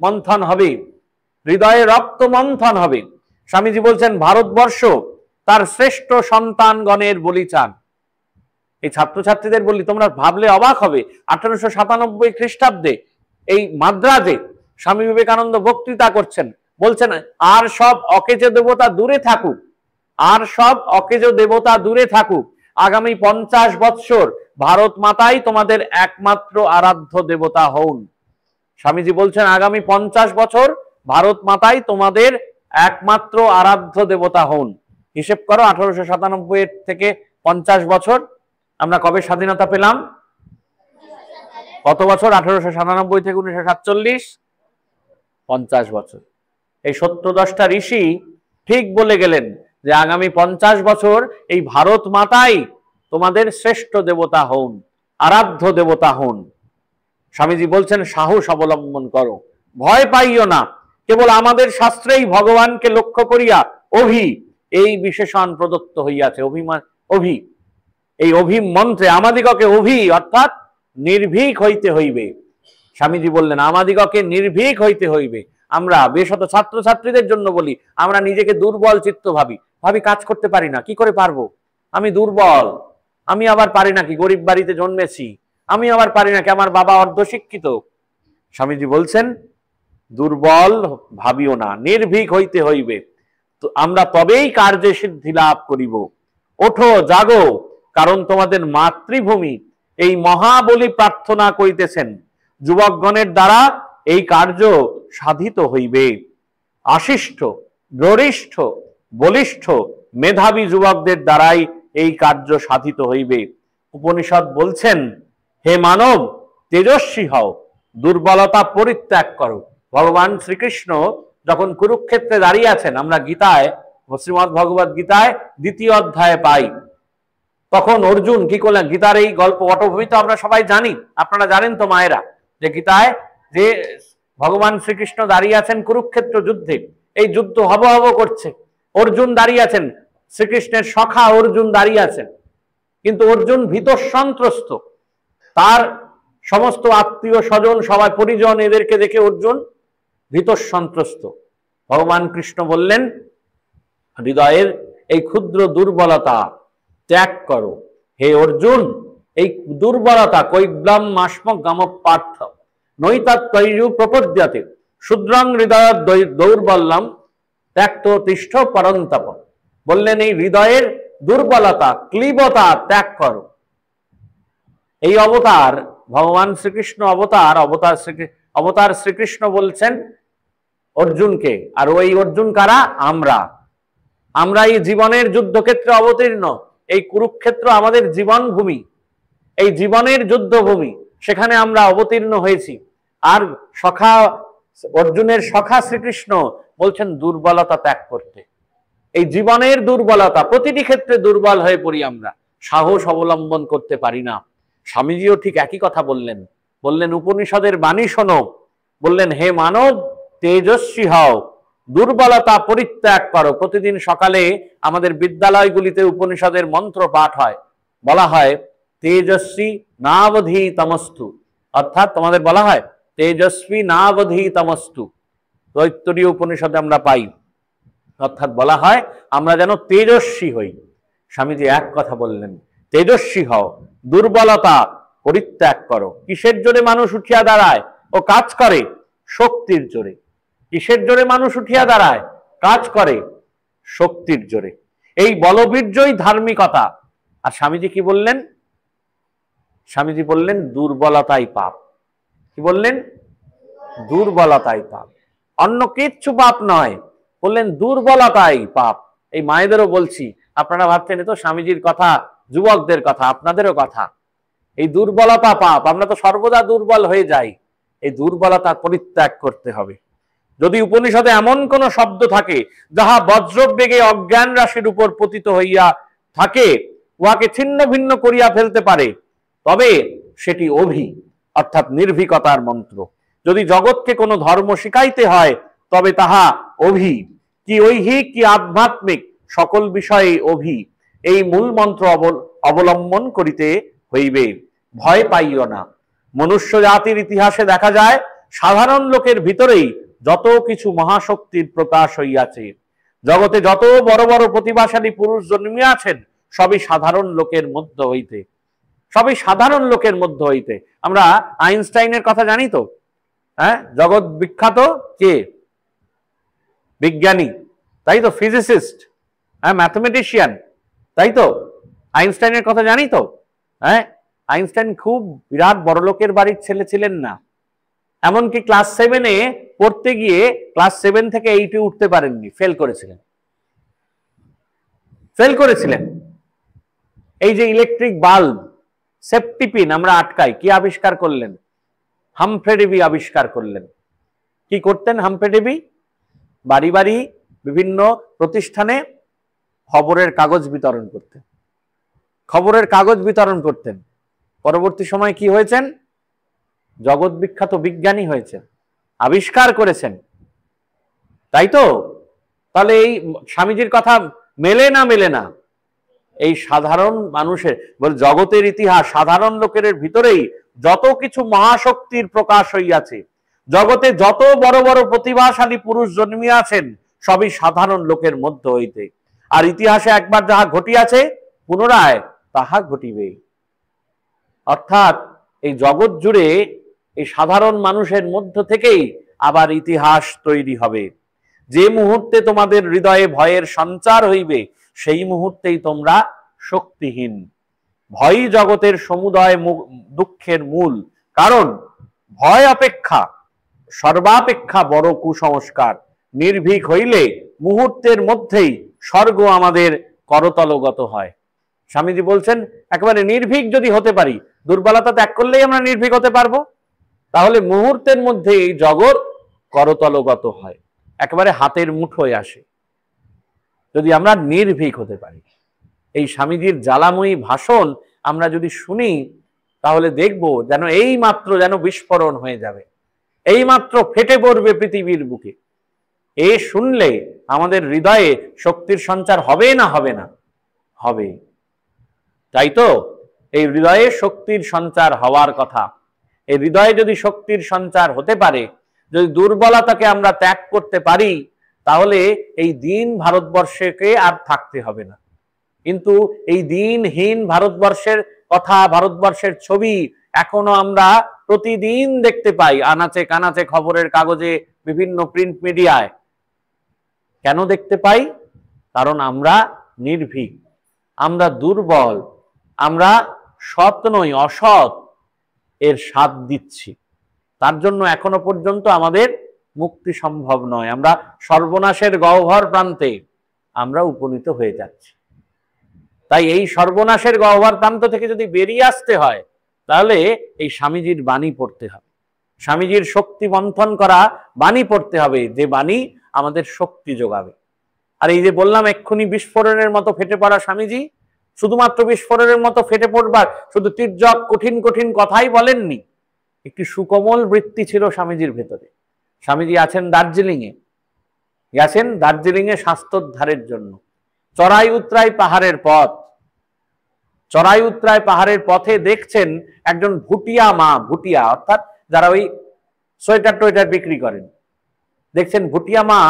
মন্থন হবে, হৃদয়ে রক্ত মন্থন হবে। স্বামীজি বলছেন, ভারতবর্ষ তার শ্রেষ্ঠ সন্তানগণের বলি চান। এই ছাত্রছাত্রীদের বলি, তোমরা ভাবলে অবাক হবে, 1897 খ্রিস্টাব্দে এই মাদ্রাজে স্বামী বিবেকানন্দ বক্তৃতা করছেন, বলছেন, আর সব অকেজো দেবতা দূরে থাকুক, আর সব অকেজো দেবতা দূরে থাকুক, আগামী 50 বৎসর ভারত মাতাই তোমাদের একমাত্র আরাধ্য দেবতা হন। স্বামীজি বলছেন, আগামী 50 বছর ভারত মাতাই তোমাদের একমাত্র আরাধ্য দেবতা হন। হিসেব করো, 1897 থেকে 50 বছর, আমরা কবে স্বাধীনতা পেলাম? কত বছর? 1897 থেকে 1947, 50 বছর। এই 70-10টা ঋষি ঠিক বলে গেলেন যে আগামী 50 বছর এই ভারত মাতাই তোমাদের শ্রেষ্ঠ দেবতা হন, আরাধ্য দেবতা হন। স্বামীজি বলছেন, সাহস অবলম্বন করো, ভয় পাইও না, কেবল আমাদের শাস্ত্রেই ভগবানকে লক্ষ্য করিয়া অভি এই বিশেষণ প্রদত্ত হইয়াছে। অভি, এই অভি মন্ত্রে আমাদিগকে অভি অর্থাৎ নির্ভীক হইতে হইবে। স্বামীজি বললেন, আমাদিগকে নির্ভীক হইতে হইবে। আমরা বিশেষত ছাত্রছাত্রীদের জন্য বলি, আমরা নিজেকে দুর্বল চিত্ত ভাবি, কাজ করতে পারি না, কি করে পারবো, আমি দুর্বল, আমি আবার পারি নাকি, গরিব বাড়িতে জন্মেছি, আমি আবার পারি নাকি, আমার বাবা অর্ধশিক্ষিত। স্বামীজি বলছেন, দুর্বল ভাবিও না, নির্ভীক হইতে হইবে, তো আমরা তবেই কার্যে সিদ্ধি লাভ করিব। ওঠো, জাগো, কারণ তোমাদের মাতৃভূমি এই মহাবলী প্রার্থনা করিতেছেন, যুবকগণের দ্বারা এই কার্য সাধিত হইবে। আশিষ্ট, গরিষ্ঠ, বলিষ্ঠ, মেধাবী যুবকদের দ্বারাই এই কার্য সাধিত হইবে। উপনিষদ বলছেন, হে মানব, তেজস্বী হও, দুর্বলতা পরিত্যাগ করো। ভগবান শ্রীকৃষ্ণ যখন কুরুক্ষেত্রে দাঁড়িয়ে আছেন, আমরা গীতায়, শ্রীমদ্ ভগবত গীতায় 2য় অধ্যায়ে পাই, তখন অর্জুন কি করলেন, গীতার এই গল্প পটভূমি তো আমরা সবাই জানি, আপনারা জানেন তো মায়েরা, যে গীতায় যে ভগবান শ্রীকৃষ্ণ দাঁড়িয়ে আছেন কুরুক্ষেত্র যুদ্ধে, এই যুদ্ধ হব হব করছে, অর্জুন দাঁড়িয়ে আছেন, শ্রীকৃষ্ণের সখা অর্জুন দাঁড়িয়ে আছেন, কিন্তু অর্জুন ভীত সন্ত্রস্ত, তার সমস্ত আত্মীয় স্বজন সবাই পরিজন এদেরকে দেখে অর্জুন ভীত সন্ত্রস্ত। ভগবান কৃষ্ণ বললেন, হৃদয়ের এই ক্ষুদ্র দুর্বলতা ত্যাগ করো। হে অর্জুন, এই দুর্বলতা কৈব্লাম মাস্ম গাম পার্থ নৈতাত্তৈরু প্রপদ্যতে শূদ্রং হৃদয় দৌর্বল্যম ত্যাক্ত তিষ্ঠ পরন্তপ। বললেন, এই হৃদয়ের দুর্বলতা, ক্লীবতা ত্যাগ করো। এই অবতার ভগবান শ্রীকৃষ্ণ, অবতার শ্রীকৃষ্ণ বলছেন অর্জুনকে, আর ওই অর্জুন কারা? আমরা এই জীবনের যুদ্ধক্ষেত্রে অবতীর্ণ, এই কুরুক্ষেত্র আমাদের জীবন ভূমি, এই জীবনের যুদ্ধভূমি, সেখানে আমরা অবতীর্ণ হয়েছি। আর অর্জুনের সখা শ্রীকৃষ্ণ বলছেন দুর্বলতা ত্যাগ করতে। এই জীবনের দুর্বলতা, প্রতিটি ক্ষেত্রে দুর্বল হয়ে পড়ি আমরা, সাহস অবলম্বন করতে পারি না। স্বামীজিও ঠিক একই কথা বললেন উপনিষদের বাণী শোনো, বললেন, হে মানব, তেজস্বী হও, দুর্বলতা পরিত্যাগ করো। প্রতিদিন সকালে আমাদের বিদ্যালয়গুলিতে উপনিষদের মন্ত্র পাঠ হয়, বলা হয় তেজস্বী নাবধি তমস্তু, অর্থাৎ তোমাদের বলা হয় তেজস্বী নাবধি তমস্তু, তৈত্তরীয় উপনিষদে আমরা পাই, অর্থাৎ বলা হয় আমরা যেন তেজস্বী হই। স্বামীজি এক কথা বললেন, তেজস্বী হও, দুর্বলতা পরিত্যাগ করো। কিসের জোরে মানুষ উঠিয়া দাঁড়ায় ও কাজ করে? শক্তির জোরে। কিসের জোরে মানুষ উঠিয়া দাঁড়ায়, কাজ করে? শক্তির জোরে। এই বলবীর্যই ধার্মিকতা। আর স্বামীজি কি বললেন? স্বামীজি বললেন দুর্বলতাই পাপ। কি বললেন? দুর্বলতাই পাপ, অন্য কিচ্ছু পাপ নয়। বললেন দুর্বলতাই পাপ। এই মায়েদেরও বলছি, আপনারা ভাবছেন এ তো স্বামীজির কথা, যুবকদের কথা, আপনাদেরও কথা। এই দুর্বলতা পাপ, আমরা তো সর্বদা দুর্বল হয়ে যাই। এই দুর্বলতা পরিত্যাগ করতে হবে। যদি উপনিষদে এমন কোন শব্দ থাকে যাহা বজ্রবেগে অজ্ঞান রাশির উপর পতিত হইয়া থাকে, উহাকে ছিন্ন ভিন্ন করিয়া ফেলতে পারে, তবে সেটি অভি অর্থাৎ নির্ভীকতার মন্ত্র। যদি জগৎকে কোনো ধর্ম শিখাইতে হয় তবে তাহা অভি, কি ঐহিক কি আধ্যাত্মিক সকল বিষয়ে অভি, এই মূল মন্ত্র অবলম্বন করিতে হইবে। ভয় পাইও না। মনুষ্য জাতির ইতিহাসে দেখা যায় সাধারণ লোকের ভিতরেই যত কিছু মহাশক্তির প্রকাশ হইয়াছে। জগতে যত বড় বড় প্রতিভাশালী পুরুষ জন্মিয়াছেন সবই সাধারণ লোকের মধ্য হইতে, সবই সাধারণ লোকের মধ্য হইতে। আমরা আইনস্টাইনের কথা জানি তো, হ্যাঁ, জগৎ বিখ্যাত কে? বিজ্ঞানী, তাই তো, ফিজিসিস্ট, হ্যাঁ, ম্যাথমেটিশিয়ান, তাই তো। আইনস্টাইনের কথা জানি তো, হ্যাঁ। আইনস্টাইন খুব বিরাট বড়লোকের বাড়ির ছেলে ছিলেন না। এমনকি ক্লাস 7-এ পড়তে গিয়ে ক্লাস 7 থেকে 8-এ উঠতে পারেননি, ফেল করেছিলেন। এই যে ইলেকট্রিক বাল্ব, সেফটি পিন আমরা আটকাই, কি আবিষ্কার করলেন? হামফ্রে ডেভি আবিষ্কার করলেন। কি করতেন হামফ্রে ডেভি? বাড়ি বাড়ি বিভিন্ন প্রতিষ্ঠানে খবরের কাগজ বিতরণ করতেন। পরবর্তী সময় কি হয়েছেন? জগৎ বিখ্যাত বিজ্ঞানী হয়েছেন, আবিষ্কার করেছেন, তাই তো। তাহলে এই স্বামীজির কথা মেলে না? এই সাধারণ মানুষের, জগতের ইতিহাস সাধারণ লোকের ভিতরেই যত কিছু মহাশক্তির প্রকাশ হইয়াছে, জগতে যত বড় বড় প্রতিভাশালী পুরুষ জন্মিয়াছেন সবই সাধারণ লোকের মধ্য হইতে। আর ইতিহাসে একবার যাহা ঘটিয়াছে পুনরায় তাহা ঘটিবে। অর্থাৎ এই জগৎ জুড়ে এই সাধারণ মানুষের মধ্য থেকেই আবার ইতিহাস তৈরি হবে। যে মুহূর্তে তোমাদের হৃদয়ে ভয়ের সঞ্চার হইবে সেই মুহূর্তেই তোমরা শক্তিহীন। ভয়ই জগতের সমুদয় দুঃখের মূল। কারণ ভয় সর্বাপেক্ষা বড় কুসংস্কার। নির্ভীক হইলে মুহূর্তের মধ্যেই স্বর্গ আমাদের করতলগত হয়। স্বামীজি বলছেন একেবারে নির্ভীক যদি হতে পারি, দুর্বলতা ত্যাগ করলেই আমরা নির্ভীক হতে পারবো, তাহলে মুহূর্তের মধ্যে এই জগৎ করতলগত হয়, একেবারে হাতের মুঠোয় আসে, যদি আমরা নির্ভীক হতে পারি। এই স্বামীজির জ্বালাময়ী ভাষণ আমরা যদি শুনি তাহলে দেখব যেন এই মাত্র যেন বিস্ফোরণ হয়ে যাবে, এই মাত্র ফেটে পড়বে পৃথিবীর বুকে। এ শুনলে আমাদের হৃদয়ে শক্তির সঞ্চার হবে না? হবে। তাই তো এই হৃদয়ে শক্তির সঞ্চার হওয়ার কথা। এই হৃদয়ে যদি শক্তির সঞ্চার হতে পারে, যদি দুর্বলতাকে আমরা ত্যাগ করতে পারি, তাহলে এই দিন ভারতবর্ষকে আর থাকতে হবে না। কিন্তু এই দিনহীন ভারতবর্ষের কথা, ভারতবর্ষের ছবি এখনো আমরা প্রতিদিন দেখতে পাই, আনাচে কানাচে, খবরের কাগজে, বিভিন্ন প্রিন্ট মিডিয়ায়। কেন দেখতে পাই? কারণ আমরা নির্ভীক, আমরা দুর্বল, আমরা সৎ নই, অসৎ এর স্বাদ দিচ্ছি। তার জন্য এখনো পর্যন্ত আমাদের মুক্তি সম্ভব নয়। আমরা সর্বনাশের গহ্বর প্রান্তে আমরা উপনীত হয়ে যাচ্ছি। তাই এই সর্বনাশের গহ্বর প্রান্ত থেকে যদি বেরিয়ে আসতে হয়, তাহলে এই স্বামীজির বাণী পড়তে হবে, স্বামীজির শক্তি মন্থন করা বাণী পড়তে হবে, যে বাণী আমাদের শক্তি যোগাবে। আর এই যে বললাম এক্ষুনি বিস্ফোরণের মতো ফেটে পড়া স্বামীজি, শুধুমাত্র বিস্ফোরণের মতো ফেটে পড়বার, শুধু তির্যক কঠিন কঠিন কথাই বলেননি, একটি সুকোমল বৃত্তি ছিল স্বামীজির ভেতরে। স্বামীজি আছেন দার্জিলিংয়ে, গেছেন দার্জিলিংয়ে স্বাস্থ্যোদ্ধারের জন্য। চড়াই উতরাই পাহাড়ের পথ, চড়াই উতরাই পাহাড়ের পথে দেখছেন একজন ভুটিয়া মা, ভুটিয়া অর্থাৎ যারা ওই সোয়েটার টোয়েটার বিক্রি করেন, দেখছেন ভুটিয়া মা,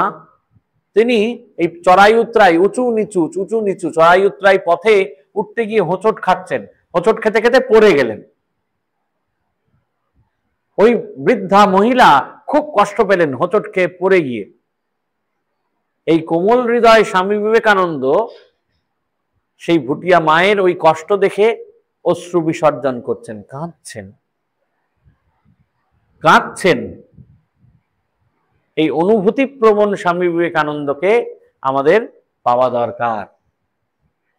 তিনি এই চড়াই উতরাই উঁচু নিচু চড়াই উতরাই পথে উঠতে গিয়ে হোঁচট খাচ্ছেন, হোঁচট খেতে খেতে পড়ে গেলেন। ওই বৃদ্ধা মহিলা খুব কষ্ট পেলেন হোঁচট খেয়ে পড়ে গিয়ে। এই কোমল হৃদয় স্বামী বিবেকানন্দ সেই ভুটিয়া মায়ের ওই কষ্ট দেখে অশ্রু বিসর্জন করছেন, কাঁদছেন। এই অনুভূতি প্রবণ স্বামী বিবেকানন্দকে আমাদের পাওয়া দরকার।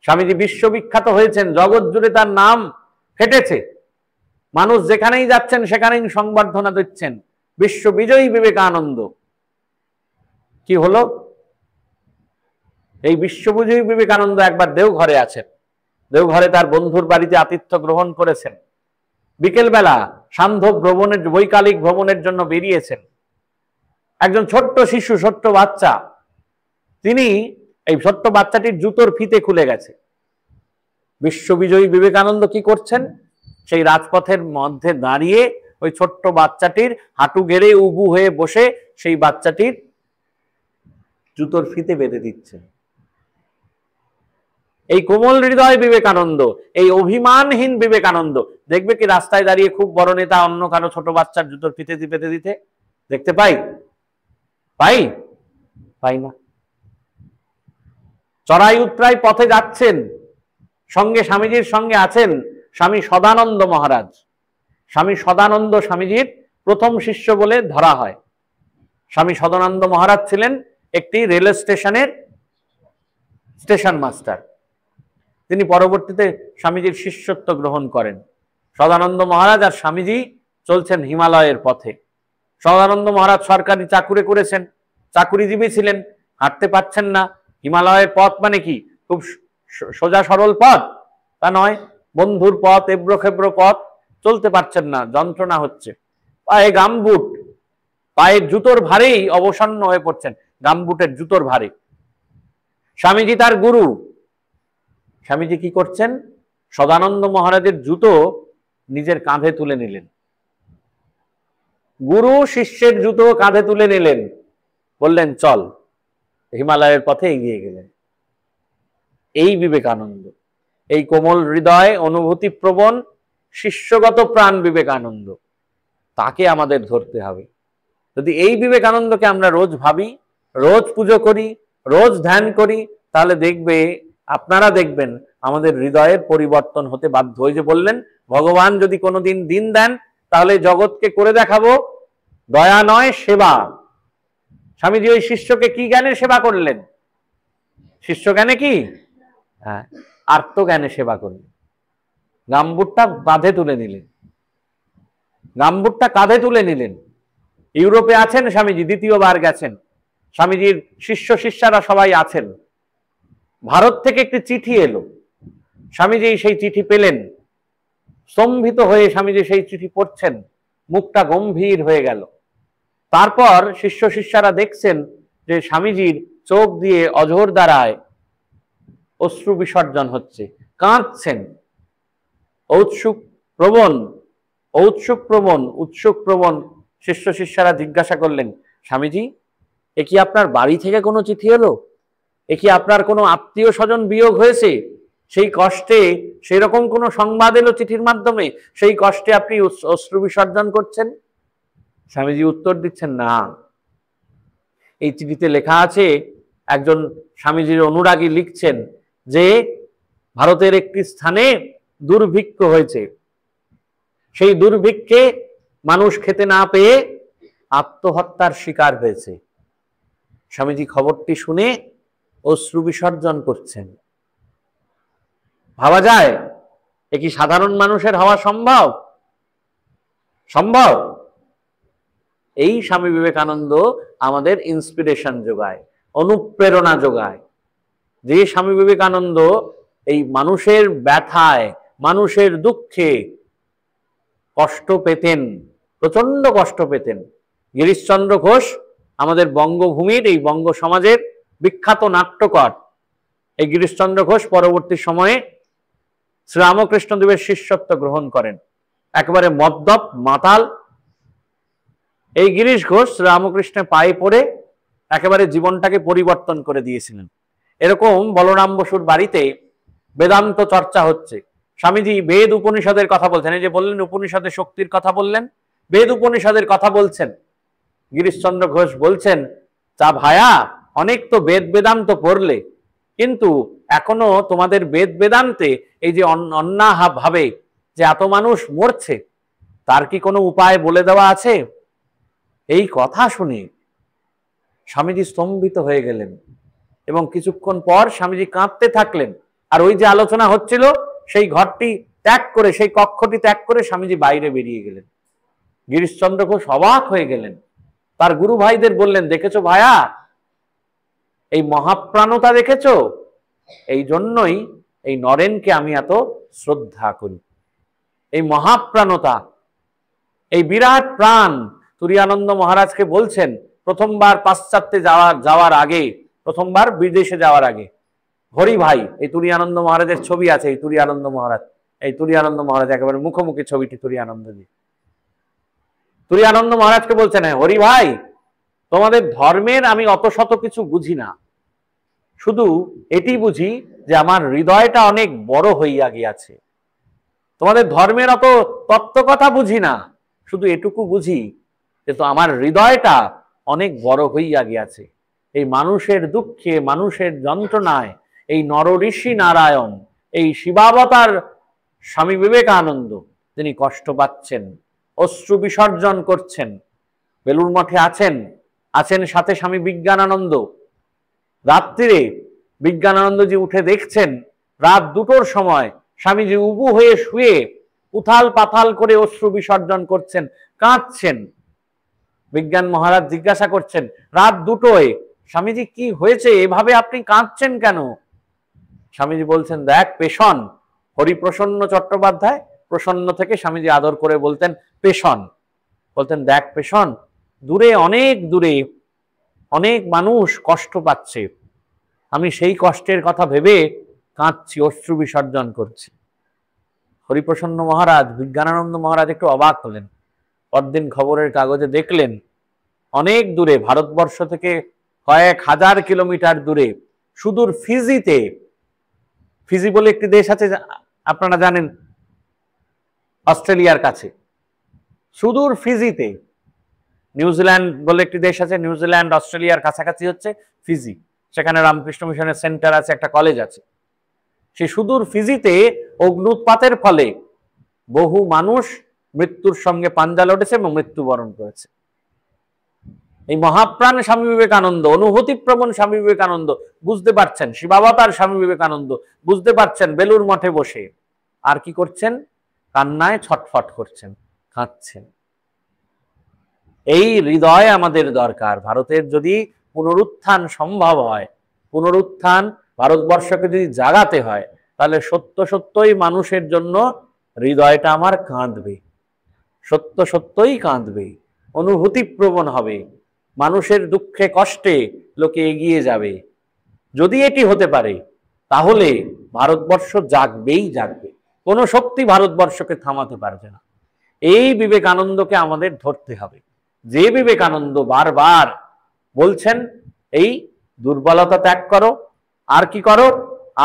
স্বামীজি বিশ্ববিখ্যাত হয়েছেন, জগৎ জুড়ে তার নাম ফেটেছে, মানুষ যেখানেই যাচ্ছেন সেখানেই সংবর্ধনা দিচ্ছেন, বিশ্ববিজয়ী বিবেকানন্দ। কি হলো? এই বিশ্ববিজয়ী বিবেকানন্দ একবার দেওঘরে আছেন, দেওঘরে তার বন্ধুর বাড়িতে আতিথ্য গ্রহণ করেছেন। বিকেলবেলা সান্ধ্য ভ্রমণের, বৈকালিক ভ্রমণের জন্য বেরিয়েছেন। একজন ছোট্ট শিশু, ছোট্ট বাচ্চা, তিনি, এই ছোট্ট বাচ্চাটির জুতোর ফিতে খুলে গেছে। বিশ্ববিজয়ী বিবেকানন্দ কি করছেন? সেই রাজপথের মধ্যে দাঁড়িয়ে ওই ছোট্ট বাচ্চাটির হাঁটু গেড়ে উবু হয়ে বসে সেই বাচ্চাটির জুতোর ফিতে বেঁধে দিচ্ছেন। এই কোমল হৃদয় বিবেকানন্দ, এই অভিমানহীন বিবেকানন্দ, দেখবে কি রাস্তায় দাঁড়িয়ে খুব বড় নেতা অন্য কারো ছোট বাচ্চার জুতোর ফিতে বেঁধে দিতে দেখতে পাই? পাই না। চড়াই উতরাই পথে যাচ্ছেন, সঙ্গে স্বামীজির সঙ্গে আছেন স্বামী সদানন্দ মহারাজ। স্বামী সদানন্দ স্বামীজির প্রথম শিষ্য বলে ধরা হয়। স্বামী সদানন্দ মহারাজ ছিলেন একটি রেল স্টেশনের স্টেশন মাস্টার। তিনি পরবর্তীতে স্বামীজির শিষ্যত্ব গ্রহণ করেন। সদানন্দ মহারাজ আর স্বামীজি চলছেন হিমালয়ের পথে। সদানন্দ মহারাজ সরকারি চাকুরি করেছেন, চাকুরিজীবী ছিলেন, হাঁটতে পারছেন না। হিমালয়ের পথ মানে কি খুব সোজা সরল পথ তা নয়, বন্ধুর পথ, এবড়ো খেবড়ো পথ, চলতে পারছেন না, যন্ত্রণা হচ্ছে। পায়ে গামবুট, পায়ের জুতোর ভারেই অবসন্ন হয়ে পড়ছেন, গামবুটের জুতোর ভারে। স্বামীজি তার গুরু, স্বামীজি কি করছেন? সদানন্দ মহারাজের জুতো নিজের কাঁধে তুলে নিলেন। গুরু শিষ্যের জুতো কাঁধে তুলে নিলেন, বললেন চল, হিমালয়ের পথে এগিয়ে গেলেন। এই বিবেকানন্দ, এই কোমল হৃদয়, অনুভূতি প্রবণ, শিষ্যগত প্রাণ বিবেকানন্দ, তাকে আমাদের ধরতে হবে। যদি এই বিবেকানন্দকে আমরা রোজ ভাবি, রোজ পুজো করি, রোজ ধ্যান করি, তাহলে আপনারা দেখবেন আমাদের হৃদয়ের পরিবর্তন হতে বাধ্য। ওই যে বললেন, ভগবান যদি কোনোদিন দিন দেন তাহলে জগৎকে করে দেখাবো দয়া নয় সেবা। স্বামীজি ওই শিষ্যকে কি জ্ঞানে সেবা করলেন? শিষ্য জ্ঞানে কি? হ্যাঁ, আত্মজ্ঞানে সেবা করলেন। গামবুটটা কাঁধে তুলে নিলেন, গামবুটটা কাঁধে তুলে নিলেন। ইউরোপে আছেন স্বামীজি, দ্বিতীয়বার গেছেন, স্বামীজির শিষ্য শিষ্যারা সবাই আছেন। ভারত থেকে একটি চিঠি এলো, স্বামীজি সেই চিঠি পেলেন। স্তম্ভিত হয়ে স্বামীজি সেই চিঠি পড়ছেন, মুখটা গম্ভীর হয়ে গেল। তারপর শিষ্য শিষ্যারা দেখছেন যে স্বামীজির চোখ দিয়ে অঝোর দ্বারায় অশ্রু বিসর্জন হচ্ছে, কাঁদছেন। উৎসুক প্রবণ শিষ্য শিষ্যারা জিজ্ঞাসা করলেন, স্বামীজি, এ কি আপনার বাড়ি থেকে কোনো চিঠি এলো? এ কি আপনার কোনো আত্মীয় স্বজন বিয়োগ হয়েছে? সেই কষ্টে সেরকম কোনো সংবাদ এলো চিঠির মাধ্যমে, সেই কষ্টে আপনি অশ্রু বিসর্জন করছেন? স্বামীজি উত্তর দিচ্ছেন, না, এই চিঠিতে লেখা আছে, একজন স্বামীজির অনুরাগী লিখছেন যে ভারতের একটি স্থানে দুর্ভিক্ষ হয়েছে, সেই দুর্ভিক্ষে মানুষ খেতে না পেয়ে আত্মহত্যার শিকার হয়েছে। স্বামীজি খবরটি শুনে অশ্রু বিসর্জন করছেন। ভাবা যায় এ কি সাধারণ মানুষের হওয়া সম্ভব? এই স্বামী বিবেকানন্দ আমাদের ইন্সপিরেশন যোগায়, অনুপ্রেরণা যোগায়। যে স্বামী বিবেকানন্দ এই মানুষের ব্যথায়, মানুষের দুঃখে কষ্ট পেতেন, প্রচন্ড কষ্ট পেতেন। গিরিশচন্দ্র ঘোষ আমাদের বঙ্গভূমির, এই বঙ্গ সমাজের বিখ্যাত নাট্যকার। এই গিরিশচন্দ্র ঘোষ পরবর্তী সময়ে শ্রীরামকৃষ্ণদেবের শিষ্যত্ব গ্রহণ করেন, একেবারে মদ্যপ মাতাল। এই গিরিশ ঘোষ রামকৃষ্ণের পায়ে পড়ে একেবারে জীবনটাকে পরিবর্তন করে দিয়েছিলেন। এরকম বলরাম বসুর বাড়িতে বেদান্ত চর্চা হচ্ছে। স্বামীজি বেদ উপনিষদের কথা বলছেন, এই যে বললেন উপনিষদের শক্তির কথা বললেন, বেদ উপনিষদের কথা বলছেন। গিরিশচন্দ্র ঘোষ বলছেন, চা ভায়া, অনেক তো বেদ বেদান্ত পড়লে, কিন্তু এখনো তোমাদের বেদ বেদান্তে এই যে ভাবে যে এত মানুষ মরছে, তার কি কোনো উপায় বলে দেওয়া আছে? এই কথা শুনে স্বামীজি স্তম্ভিত হয়ে গেলেন এবং কিছুক্ষণ পর স্বামীজি কাঁদতে থাকলেন। আর ওই যে আলোচনা হচ্ছিল সেই ঘরটি ত্যাগ করে, সেই কক্ষটি ত্যাগ করে স্বামীজি বাইরে বেরিয়ে গেলেন। গিরিশচন্দ্র ঘোষ অবাক হয়ে গেলেন, তার গুরু ভাইদের বললেন, দেখেছো ভাইয়া, এই মহাপ্রাণতা দেখেছো? এই জন্যই এই নরেনকে আমি এত শ্রদ্ধা করি। এই মহাপ্রাণতা, এই বিরাট প্রাণ। তুরীয়ানন্দ মহারাজকে বলছেন প্রথমবার পাশ্চাত্যে যাওয়ার আগে, প্রথমবার বিদেশে যাওয়ার আগে, হরি ভাই, এই তুরীয়ানন্দ মহারাজের ছবি আছে, এই তুরীয়ানন্দ মহারাজ একেবারে মুখোমুখি ছবিটি তুরীয়ানন্দজি। তুরীয়ানন্দ মহারাজকে বলছেন, হ্যাঁ হরি ভাই, তোমাদের ধর্মের আমি অত শত কিছু বুঝি না, শুধু এটি বুঝি যে আমার হৃদয়টা অনেক বড় হইয়া গিয়াছে। তোমাদের ধর্মের অত তত্ত্ব কথা বুঝি না, শুধু এটুকু বুঝি যে তো আমার হৃদয়টা অনেক বড় হইয়া গিয়াছে। এই মানুষের দুঃখে, মানুষের যন্ত্রণায় এই নরঋষি নারায়ণ, এই শিবাবতার স্বামী বিবেকানন্দ, তিনি কষ্ট পাচ্ছেন, অশ্রু বিসর্জন করছেন। বেলুড় মঠে আছেন সাথে স্বামী বিজ্ঞানানন্দ। রাত্রিরে বিজ্ঞানানন্দজি উঠে দেখছেন রাত 2টোর সময় স্বামীজি উবু হয়ে শুয়ে উথাল পাথাল করে অশ্রু বিসর্জন করছেন, কাঁদছেন। বিজ্ঞান মহারাজ জিজ্ঞাসা করছেন, রাত 2টোয় স্বামীজি কি হয়েছে, এভাবে আপনি কাঁদছেন কেন? স্বামীজি বলছেন, দেখ পেশন, হরিপ্রসন্ন চট্টোপাধ্যায়, প্রসন্ন থেকে স্বামীজি আদর করে বলতেন পেশন, বলতেন দেখ পেশন, দূরে, অনেক দূরে অনেক মানুষ কষ্ট পাচ্ছে, আমি সেই কষ্টের কথা ভেবে কাঁদছি, অশ্রু বিসর্জন করছি। হরিপ্রসন্ন মহারাজ, বিজ্ঞানানন্দ মহারাজ একটু অবাক হলেন। পরদিন খবরের কাগজে দেখলেন অনেক দূরে, ভারতবর্ষ থেকে কয়েক হাজার কিলোমিটার দূরে, সুদূর ফিজিতে, ফিজি বলে একটি দেশ আছে আপনারা জানেন, অস্ট্রেলিয়ার কাছে, সুদূর ফিজিতে, নিউজিল্যান্ড বলে একটি দেশ আছে, নিউজিল্যান্ড অস্ট্রেলিয়ার কাছাকাছি হচ্ছে ফিজি, সেখানে রামকৃষ্ণ মিশনের সেন্টার আছে, একটা কলেজ আছে। সেই সুদূর ফিজিতে অগ্নুৎপাতের ফলে বহু মানুষ মৃত্যুর সঙ্গে পাঞ্জা লড়েছে এবং মৃত্যুবরণ করেছে। এই মহাপ্রাণ স্বামী বিবেকানন্দ, অনুভূতিপ্রবণ স্বামী বিবেকানন্দ বুঝতে পারছেন, শিবাবতার স্বামী বিবেকানন্দ বুঝতে পারছেন, বেলুড় মঠে বসে আর কি করছেন, কান্নায় ছটফট করছেন, কাঁদছেন। এই হৃদয় আমাদের দরকার। ভারতের যদি পুনরুত্থান সম্ভব হয়, পুনরুত্থান ভারতবর্ষকে যদি জাগাতে হয়, তাহলে সত্যই মানুষের জন্য হৃদয়টা আমার কাঁদবে, সত্যই কাঁদবে, অনুভূতিপ্রবণ হবে, মানুষের দুঃখে কষ্টে লোকে এগিয়ে যাবে। যদি এটি হতে পারে তাহলে ভারতবর্ষ জাগবেই জাগবে, কোনো শক্তি ভারতবর্ষকে থামাতে পারবে না। এই বিবেকানন্দকে আমাদের ধরতে হবে, যে বিবেকানন্দ বারবার বলছেন এই দুর্বলতা ত্যাগ করো, আর কি করো,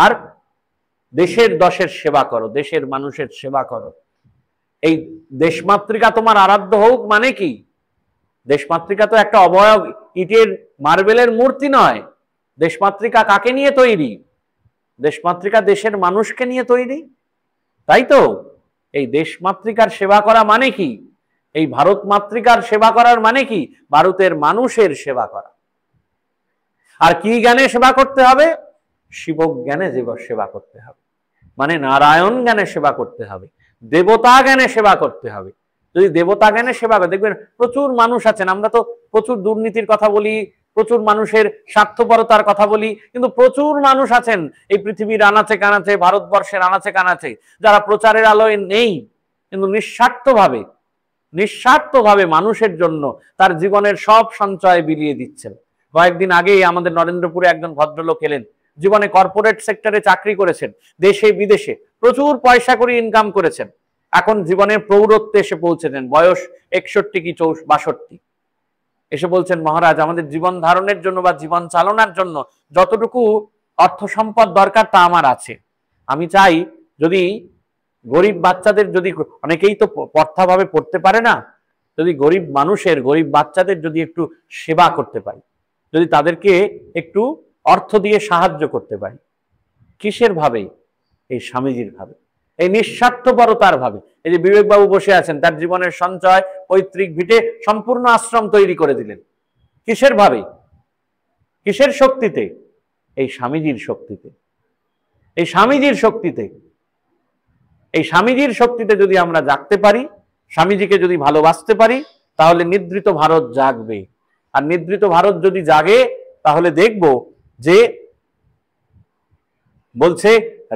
আর দেশের দশের সেবা করো, দেশের মানুষের সেবা করো। এই দেশমাতৃকা তোমার আরাধ্য হোক মানে কি? দেশমাতৃকা তো একটা অবয়ব, ইটের মার্বেলের মূর্তি নয়। দেশমাতৃকা কাকে নিয়ে তৈরি? দেশমাতৃকা দেশের মানুষকে নিয়ে তৈরি, তাই তো? এই দেশমাতৃকার সেবা করা মানে কি? এই ভারত মাতৃকার সেবা করার মানে কি? ভারতের মানুষের সেবা করা। আর কি জ্ঞানে সেবা করতে হবে? শিবজ্ঞানে সেবা করতে হবে, মানে নারায়ণ জ্ঞানে সেবা করতে হবে, দেবতা জ্ঞানে সেবা করতে হবে। যদি দেবতা জ্ঞানে সেবা করে, দেখবেন প্রচুর মানুষ আছেন, আমরা তো প্রচুর দুর্নীতির কথা বলি, প্রচুর মানুষের স্বার্থপরতার কথা বলি, কিন্তু প্রচুর মানুষ আছেন এই পৃথিবীর আনাচে কানাচে, ভারতবর্ষের আনাচে কানাচে, যারা প্রচারের আলোয় নেই, কিন্তু নিঃস্বার্থভাবে মানুষের জন্য তার জীবনের সব সঞ্চয় বিলিয়ে দিচ্ছেন। কয়েকদিন আগেই আমাদের নরেন্দ্রপুরে একজন ভদ্রলোক এলেন, জীবনে কর্পোরেট সেক্টরে চাকরি করেছেন, দেশে বিদেশে প্রচুর পয়সা করে ইনকাম করেছেন, এখন জীবনের প্রৌঢ়ত্বে এসে পৌঁছেছেন, বয়স 61 কি 62, এসে বলছেন, মহারাজ আমাদের জীবন ধারণের জন্য বা জীবন চালনার জন্য যতটুকু অর্থ সম্পদ দরকার তা আমার আছে। আমি চাই যদি গরিব বাচ্চাদের, যদি অনেকেই তো পর্থাভাবে পড়তে পারে না, যদি গরিব মানুষের, গরিব বাচ্চাদের যদি একটু সেবা করতে পারি, যদি তাদেরকে একটু অর্থ দিয়ে সাহায্য করতে পারি। কিসের ভাবে? এই স্বামীজির ভাবে, এই নিঃস্বার্থপরতার ভাবে। এই যে বিবেকবাবু বসে আছেন, তার জীবনের সঞ্চয়, পৈতৃক ভিটে সম্পূর্ণ আশ্রম তৈরি করে দিলেন। কিসের ভাবে? কিসের শক্তিতে? এই স্বামীজির শক্তিতে। এই স্বামীজির শক্তিতে, এই স্বামীজির শক্তিতে যদি আমরা জাগতে পারি, স্বামীজিকে যদি ভালোবাসতে পারি, তাহলে নিদ্রিত ভারত জাগবে। আর নিদ্রিত ভারত যদি জাগে, তাহলে দেখব যে বলছে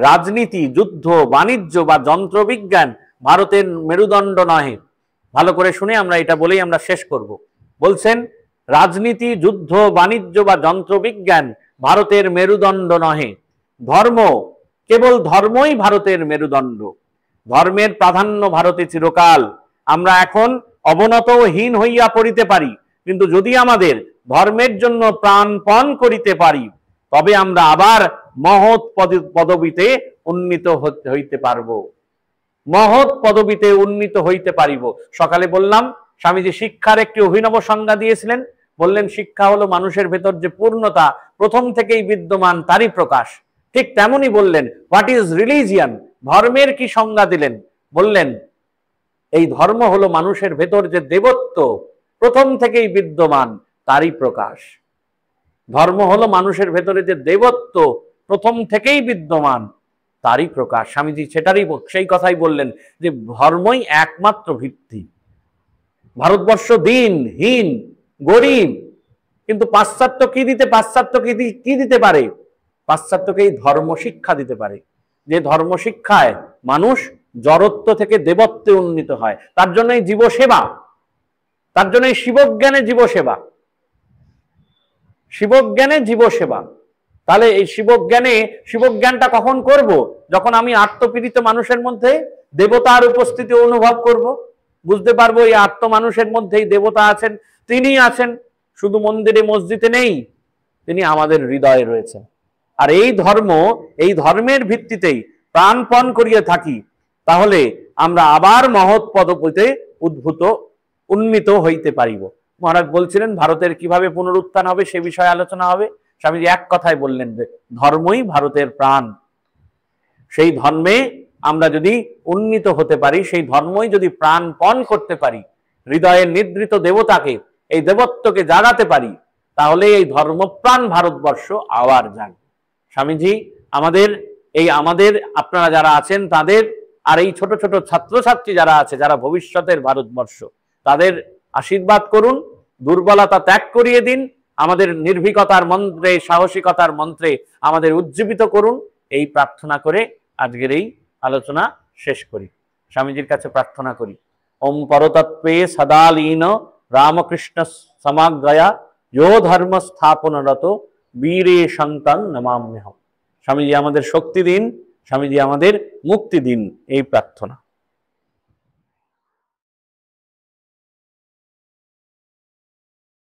রাজনীতি, যুদ্ধ, বাণিজ্য বা যন্ত্রবিজ্ঞান ভারতের মেরুদণ্ড নহে। ভালো করে শুনে আমরা এটা বলেই আমরা শেষ করব। বলছেন রাজনীতি, যুদ্ধ, বাণিজ্য বা যন্ত্রবিজ্ঞান ভারতের মেরুদণ্ড নহে। ধর্ম, কেবল ধর্মই ভারতের মেরুদণ্ড। ধর্মের প্রাধান্য ভারতে চিরকাল। আমরা এখন অবনতহীন হইয়া পড়িতে পারি, কিন্তু যদি আমাদের ধর্মের জন্য প্রাণপণ করিতে পারি, তবে আমরা আবার মহৎ পদবীতে উন্নীত হইতে পারব। মহৎ পদবীতে উন্নীত হইতে পারিব। সকালে বললাম স্বামীজি শিক্ষার একটি অভিনব সংজ্ঞা দিয়েছিলেন। বললেন শিক্ষা হলো মানুষের ভেতর যে পূর্ণতা প্রথম থেকেই বিদ্যমান, তারই প্রকাশ। ঠিক তেমনই বললেন হোয়াট ইজ রিলিজিয়ান, ধর্মের কি সংজ্ঞা দিলেন? বললেন এই ধর্ম হলো মানুষের ভেতর যে দেবত্ব প্রথম থেকেই বিদ্যমান, তারই প্রকাশ। ধর্ম হলো মানুষের ভেতরে যে দেবত্ব প্রথম থেকেই বিদ্যমান, তারই প্রকাশ। স্বামীজি সেই কথাই বললেন যে ধর্মই একমাত্র ভিত্তি। ভারতবর্ষ দিনহীন, গরিব, কিন্তু পাশ্চাত্য কি দিতে পারে? পাশ্চাত্যকে ধর্ম শিক্ষা দিতে পারে, যে ধর্ম শিক্ষায় মানুষ জড়ত্ব থেকে দেবত্বে উন্নীত হয়। তার জন্যই জীবসেবা, তার জন্যই শিবজ্ঞানে জীবসেবা, শিবজ্ঞানে জীবসেবা। তাহলে এই শিবজ্ঞানটা কখন করব? যখন আমি আত্মপীড়িত মানুষের মধ্যে দেবতার উপস্থিতি অনুভব করব, বুঝতে পারবো এই আত্ম মানুষের মধ্যেই দেবতা আছেন। তিনি আছেন, শুধু মন্দিরে মসজিদে নেই, তিনি আমাদের হৃদয়ে রয়েছেন। আর এই ধর্মের ভিত্তিতেই প্রাণপণ করিয়া থাকি, তাহলে আমরা আবার মহৎ পদপথে উন্নীত হইতে পারিব। মহারাজ বলছিলেন ভারতের কিভাবে পুনরুত্থান হবে সে বিষয়ে আলোচনা হবে। স্বামীজি এক কথায় বললেন যে ধর্মই ভারতের প্রাণ। সেই ধর্মে আমরা যদি উন্নীত হতে পারি, সেই ধর্মই যদি প্রাণপণ করতে পারি, হৃদয়ের নিদ্রিত দেবতাকে, এই দেবত্বকে জাগাতে পারি, তাহলে এই ধর্মপ্রাণ ভারতবর্ষ আবার জাগবে। স্বামীজি আমাদের আপনারা যারা আছেন তাদের, আর এই ছোট ছোট ছাত্রছাত্রী যারা আছে, যারা ভবিষ্যতের ভারতবর্ষ, তাদের আশীর্বাদ করুন, দুর্বলতা ত্যাগ করিয়ে দিন, আমাদের নির্ভীকতার মন্ত্রে, সাহসিকতার মন্ত্রে আমাদের উজ্জীবিত করুন। এই প্রার্থনা করে আজকের এই আলোচনা শেষ করি। স্বামীজির কাছে প্রার্থনা করি, ওম পরতত্ত্বে সদা লীন রামকৃষ্ণ সমাগ্রয়া যো ধর্ম স্থাপনরত বীরে সন্তান নমাম্যহম। স্বামীজি আমাদের শক্তি দিন, স্বামীজি আমাদের মুক্তি দিন, এই প্রার্থনা।